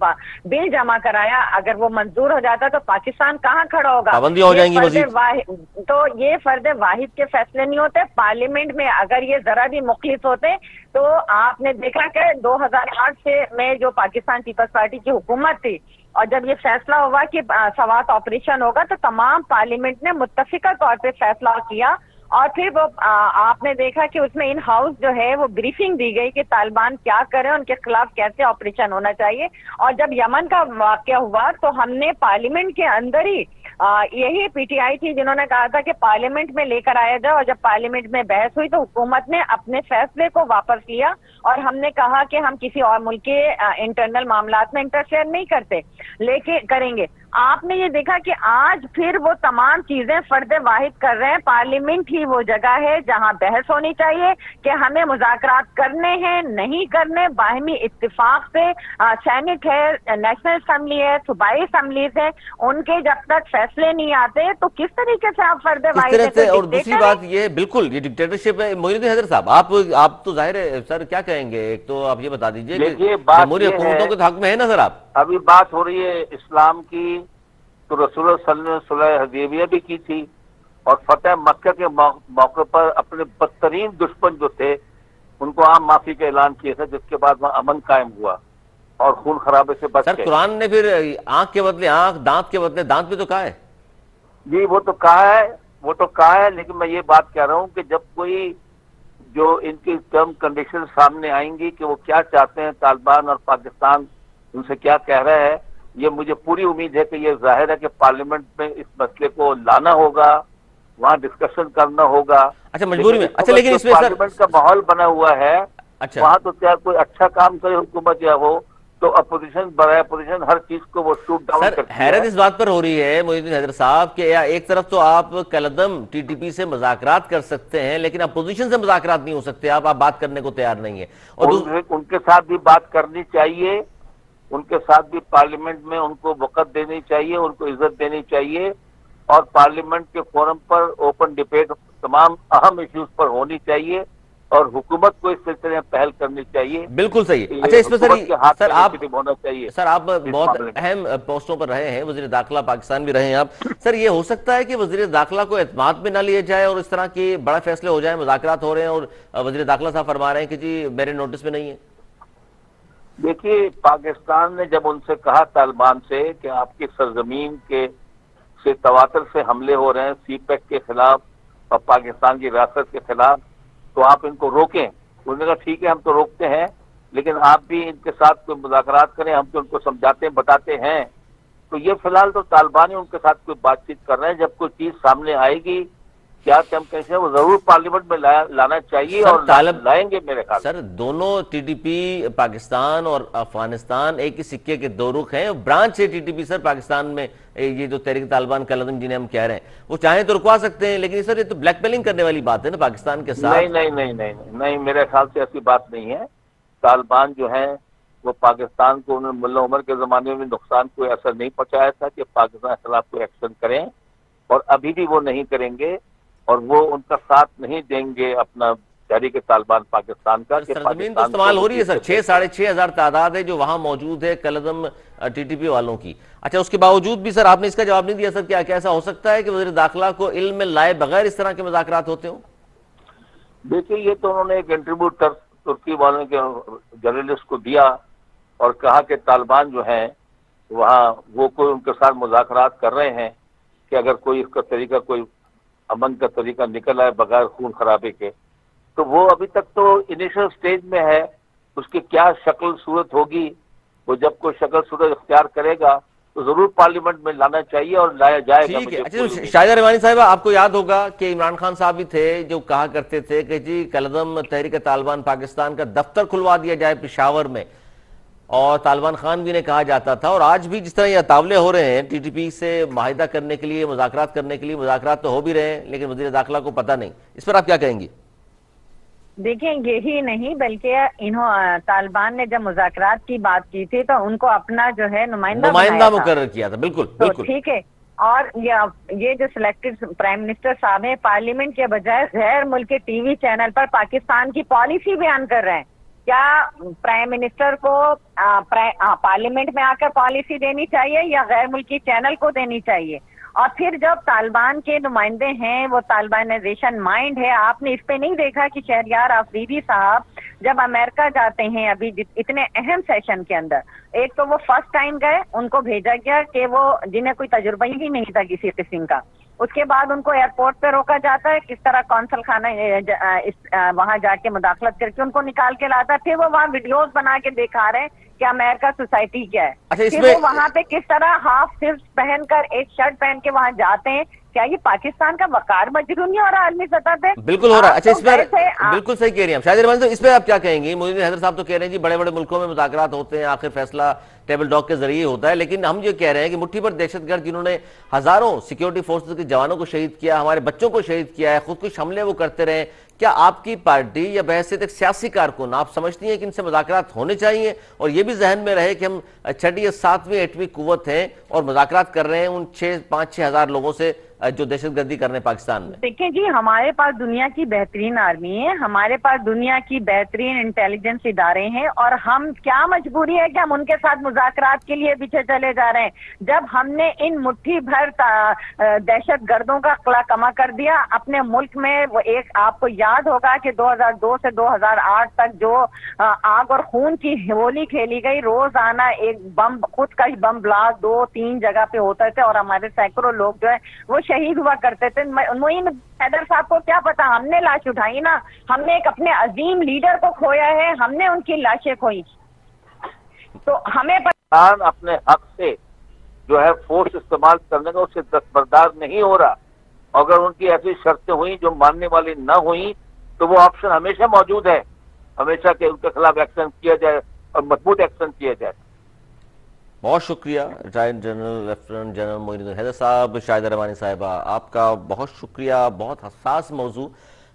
बिल जमा कराया, अगर वो मंजूर हो जाता तो पाकिस्तान कहाँ खड़ा होगा? पाबंदी हो जाएंगी मजीद। तो ये फर्द वाहिद के फैसले नहीं होते। पार्लियामेंट में अगर ये जरा भी मुखलिफ होते तो आपने देखा कि 2008 से में जो पाकिस्तान पीपल्स पार्टी की हुकूमत थी और जब ये फैसला हुआ कि सवात ऑपरेशन होगा तो तमाम पार्लियामेंट ने मुत्तफिका तौर पे फैसला किया और फिर वो आपने देखा कि उसमें इन हाउस जो है वो ब्रीफिंग दी गई कि तालिबान क्या करें, उनके खिलाफ कैसे ऑपरेशन होना चाहिए। और जब यमन का वाकया हुआ तो हमने पार्लियामेंट के अंदर ही यही पीटीआई थी जिन्होंने कहा था कि पार्लियामेंट में लेकर आया जाए, और जब पार्लियामेंट में बहस हुई तो हुकूमत ने अपने फैसले को वापस लिया और हमने कहा कि हम किसी और मुल्क के इंटरनल मामलात में इंटरफेयर नहीं करते, लेकिन करेंगे। आपने ये देखा कि आज फिर वो तमाम चीजें फर्द वाहिद कर रहे हैं। पार्लियामेंट ही वो जगह है जहां बहस होनी चाहिए कि हमें मुज़ाकरात करने हैं नहीं करने, बाहमी इत्तिफाक से। सेनेट है, नेशनल असेंबली है, सूबाई असेंबलीज है, उनके जब तक फैसले नहीं आते तो किस तरीके से आप फर्द वाहिद से। और दूसरी बात ये बिल्कुल ये डिक्टेटरशिप है। मोइनुद्दीन हैदर साहब, आप तो जाहिर है सर क्या कहेंगे, एक तो आप ये बता दीजिए कि जमहूरी हुकूमतों के हक में है ना सर आप? अभी बात हो रही है इस्लाम की, तो रसूल सल्लल्लाहु अलैहि वसल्लम सुलह हदीबिया भी की थी और फतेह मक्का के मौके पर अपने बदतरीन दुश्मन जो थे उनको आम माफी का ऐलान किया था, जिसके बाद वहाँ अमन कायम हुआ और खून खराबे से बच गए। सर कुरान ने फिर आंख के बदले आंख, दांत के बदले दांत भी तो कहा है। जी वो तो कहा है, लेकिन मैं ये बात कह रहा हूँ कि जब कोई जो इनकी टर्म कंडीशन सामने आएंगी कि वो क्या चाहते हैं, तालिबान और पाकिस्तान उनसे क्या कह रहा है, ये मुझे पूरी उम्मीद है कि ये जाहिर है कि पार्लियामेंट में इस मसले को लाना होगा, वहाँ डिस्कशन करना होगा। अच्छा मजबूरी में, अच्छा लेकिन इसमें पार्लियामेंट का माहौल बना हुआ है, अच्छा वहाँ तो क्या कोई अच्छा काम करे हुकूमत या हो तो अपोजिशन बड़ा अपोजिशन हर चीज को वो शूट डाउन करती है। हैरत इस बात पर हो रही है मोइनुद्दीन हैदर साहब कि एक तरफ तो आप कलदम टीटीपी से मुज़ाकरात कर सकते हैं लेकिन अपोजिशन से मुज़ाकरात नहीं हो सकते, आप बात करने को तैयार नहीं है। और उनके साथ भी बात करनी चाहिए, उनके साथ भी पार्लियामेंट में उनको वक़्त देनी चाहिए, उनको इज्जत देनी चाहिए और पार्लियामेंट के फोरम पर ओपन डिबेट तमाम अहम इश्यूज पर होनी चाहिए और हुकूमत को इस सिलसिले में पहल करनी चाहिए। बिल्कुल सही। अच्छा इसमें सर आप होना चाहिए। सर आप बहुत अहम पोस्टों पर रहे हैं, वज़ीर दाखिला पाकिस्तान भी रहे हैं आप। सर ये हो सकता है कि वज़ीर दाखिला को एतमाद में ना लिया जाए और इस तरह के बड़ा फैसले हो जाए, मुज़ाकरात हो रहे हैं और वज़ीर दाखिला साहब फरमा रहे हैं कि जी मेरे नोटिस में नहीं है? देखिए पाकिस्तान ने जब उनसे कहा तालिबान से कि आपकी सरजमीन के से तवातर से हमले हो रहे हैं सीपैक के खिलाफ और पाकिस्तान की रियासत के खिलाफ, तो आप इनको रोकें। उन्होंने कहा ठीक है हम तो रोकते हैं, लेकिन आप भी इनके साथ कोई मुज़ाकरात करें, हम तो उनको समझाते हैं बताते हैं। तो ये फिलहाल तो तालिबान उनके साथ कोई बातचीत कर रहे हैं, जब कोई चीज सामने आएगी क्या हम कैसे वो जरूर पार्लियामेंट में लाना चाहिए और लाएंगे मेरे ख्याल। सर दोनों टीटीपी पाकिस्तान और अफगानिस्तान एक ही सिक्के के दो रुख हैं, ब्रांच है टीटीपी सर पाकिस्तान में ये जो तहरीक तालिबान कलदम जिन्हें हम कह रहे हैं, वो चाहें तो रुकवा सकते हैं, लेकिन सर ये तो ब्लैकमेलिंग करने वाली बात है ना पाकिस्तान के साथ। नहीं नहीं नहीं नहीं नहीं, नहीं मेरे ख्याल से ऐसी बात नहीं है। तालिबान जो है वो पाकिस्तान को उन्होंने मुल्ला उमर के ज़माने में नुकसान कोई असर नहीं पहुंचाया था कि पाकिस्तान के खिलाफ कोई एक्शन करें, और अभी भी वो नहीं करेंगे, और वो उनका साथ नहीं देंगे अपना तहरीक तालिबान पाकिस्तान का। सरजमीन तो इस्तेमाल हो रही है सर, 6-6.5 तादाद है जो वहां मौजूद है कलदम टीटीपी वालों की। अच्छा, उसके बावजूद भी सर आपने इसका जवाब नहीं दिया सर, क्या ऐसा हो सकता है कि वज़ीर दाखिला को इल्म में लाए बगैर इस तरह के मुज़ाकरात होते हो? देखिए, ये तो उन्होंने एक इंटरव्यू तुर्की वालों के जर्नलिस्ट को दिया और कहा कि तालिबान जो है वहाँ वो कोई उनके साथ मुज़ाकरात कर रहे हैं कि अगर कोई इसका तरीका, कोई अमन का तरीका निकल आए बगैर खून खराबे के, तो वो अभी तक तो इनिशियल स्टेज में है। उसकी क्या शक्ल सूरत होगी, वो जब कोई शक्ल सूरत इख्तियार करेगा तो जरूर पार्लियामेंट में लाना चाहिए और लाया जाएगा। ठीक है। अच्छा, शाहिदा रहमानी साहिबा, आपको याद होगा कि इमरान खान साहब भी थे जो कहा करते थे कि जी कलदम तहरीक तालिबान पाकिस्तान का दफ्तर खुलवा दिया जाए पेशावर में, और तालिबान खान भी ने कहा जाता था। और आज भी जिस तरह ये तावले हो रहे हैं टीटीपी से माहिदा करने के लिए, मुज़ाकरात करने के लिए, मुज़ाकरात तो हो भी रहे हैं लेकिन वज़ीर दाखिला को पता नहीं, इस पर आप क्या कहेंगी? देखिए, यही नहीं बल्कि तालिबान ने जब मुज़ाकरात की बात की थी तो उनको अपना जो है नुमाइंदा मुकर्रर किया था। बिल्कुल बिल्कुल, ठीक है। और ये जो सिलेक्टेड प्राइम मिनिस्टर साहब हैं, पार्लियामेंट के बजाय गैर मुल्की टीवी चैनल पर पाकिस्तान की पॉलिसी बयान कर रहे हैं। क्या प्राइम मिनिस्टर को पार्लियामेंट में आकर पॉलिसी देनी चाहिए या गैर मुल्की चैनल को देनी चाहिए? और फिर जब तालिबान के नुमाइंदे हैं, वो तालिबानाइजेशन माइंड है, आपने इस पे नहीं देखा कि शहरयार अफरीदी साहब जब अमेरिका जाते हैं अभी इतने अहम सेशन के अंदर, एक तो वो फर्स्ट टाइम गए, उनको भेजा गया कि वो जिन्हें कोई तजुर्बा ही नहीं था किसी किस्म का, उसके बाद उनको एयरपोर्ट पे रोका जाता है, किस तरह कौंसल खाना वहां जाके मुदाखलत करके उनको निकाल के लाता है, फिर वो वहाँ वीडियोस बना के दिखा रहे हैं कि अमेरिका सोसाइटी क्या है। अच्छा, फिर वो वहाँ पे किस तरह हाफ स्लीव्स पहनकर एक शर्ट पहन के वहाँ जाते हैं। क्या ये पाकिस्तान का वकार मजरून नहीं हो रहा आलमी सतह पे? बिल्कुल हो रहा है। अच्छा, इस पर बिल्कुल सही कह रही हैं शाहिद रहमानी, तो इस पर आप क्या कहेंगी? मोइनुद्दीन हैदर साहब तो कह रहे हैं जी बड़े बड़े मुल्कों में मुज़ाकरात होते हैं, आखिर फैसला टेबल टॉक के जरिए होता है, लेकिन हम ये कह रहे हैं कि मुट्ठी भर दहशतगर्द जिन्होंने हजारों सिक्योरिटी फोर्सेस के जवानों को शहीद किया, हमारे बच्चों को शहीद किया है, खुदकुश हमले वो करते रहे, क्या आपकी पार्टी या बहैसियत एक सियासी कारकुन आप समझती हैं कि इनसे मुज़ाकरात होने चाहिए? और ये भी जहन में रहे कि हम 6वीं या 7वीं 8वीं कुव्वत हैं और मुज़ाकरात कर रहे हैं उन 5-6 हज़ार लोगों से जो दहशतगर्दी कर रहे हैं पाकिस्तान में। देखिए जी, हमारे पास दुनिया की बेहतरीन आर्मी है, हमारे पास दुनिया की बेहतरीन इंटेलिजेंस इदारे हैं, और हम क्या मजबूरी है कि हम उनके साथ मुज़ाकरात के लिए पीछे चले जा रहे हैं, जब हमने इन मुट्ठी भर दहशत गर्दों का कला कमा कर दिया अपने मुल्क में। वो एक आपको याद होगा कि 2002 से 2008 तक जो आग और खून की होली खेली गई, रोजाना एक बम, खुद का ही बम ब्लास्ट 2-3 जगह पे होते थे और हमारे सैकड़ों लोग जो है वो शहीद हुआ करते थे। मोइन हैदर साहब को क्या पता, हमने लाश उठाई ना, हमने एक अपने अजीम लीडर को खोया है, हमने उनकी लाशें खोई, तो हमें अपने हक से जो है फोर्स इस्तेमाल करने का उससे दस्तबरदार नहीं हो रहा। अगर उनकी ऐसी शर्तें हुई जो मानने वाली न हुई तो वो ऑप्शन हमेशा मौजूद है, हमेशा के उनके खिलाफ एक्शन किया जाए और मजबूत एक्शन किया जाए। बहुत शुक्रिया retired general lieutenant general Moinuddin Haider sahab. Shahida Rahmani साहिबा, आपका बहुत शुक्रिया। बहुत हसास मौजू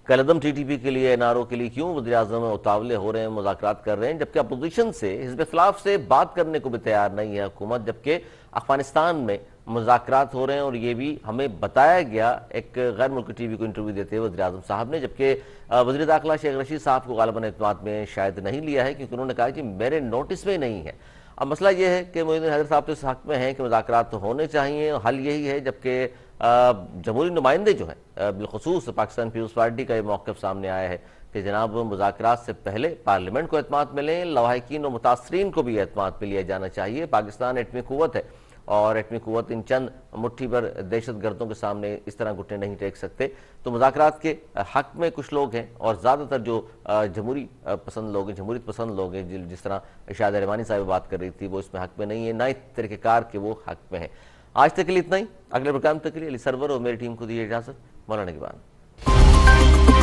कलदम टीटीपी के लिए, एनआरओ के लिए क्यों वज़ीर आज़म में उतावले हो रहे हैं, मुज़ाकरात कर रहे हैं, जबकि अपोजिशन से, हिज़्ब इख्तिलाफ से बात करने को भी तैयार नहीं है हुकूमत, जबकि अफगानिस्तान में मुज़ाकरात हो रहे हैं। और ये भी हमें बताया गया एक गैर मुल्की टीवी को इंटरव्यू देते हुए वज़ीर आज़म साहब ने, जबकि वज़ीर दाखिला शेख रशीद साहब को गालिबन एतमाद में शायद नहीं लिया है, क्योंकि उन्होंने कहा कि मेरे नोटिस में नहीं है। अब मसला ये है कि मोइनुद्दीन हैदर साहब तो इस हक में हैं कि मुज़ाकरात तो होने चाहिए, हल यही है, जबकि जमहूरी नुमाइंदे जो हैं बिलखुसूस पाकिस्तान पीपल्स पार्टी का ये मौक़िफ़ सामने आया है कि जनाब मुज़ाकरात से पहले पार्लियामेंट को एतमाद में लें, लवाहिकीन और मुतासरीन को भी एतमाद में लिया जाना चाहिए। पाकिस्तान एटमी कुव्वत है और एटमी कुव्वत इन चंद मुट्ठी भर दहशत गर्दों के सामने इस तरह घुटने नहीं टेक सकते। तो मुज़ाकरात के हक में कुछ लोग हैं और ज़्यादातर जो जमहूरी पसंद लोग हैं, जमहूरियत पसंद लोग हैं, जिस तरह शाहिदा रहमानी साहब बात कर रही थी, वो इसमें हक में नहीं है, ना इस तरीक़ेकार के वो हक में है। आज तक के लिए इतना ही। अगले प्रोग्राम तक के लिए अली सरवर और मेरी टीम को दीजिए इजाज़त। मौलाना निगहबान।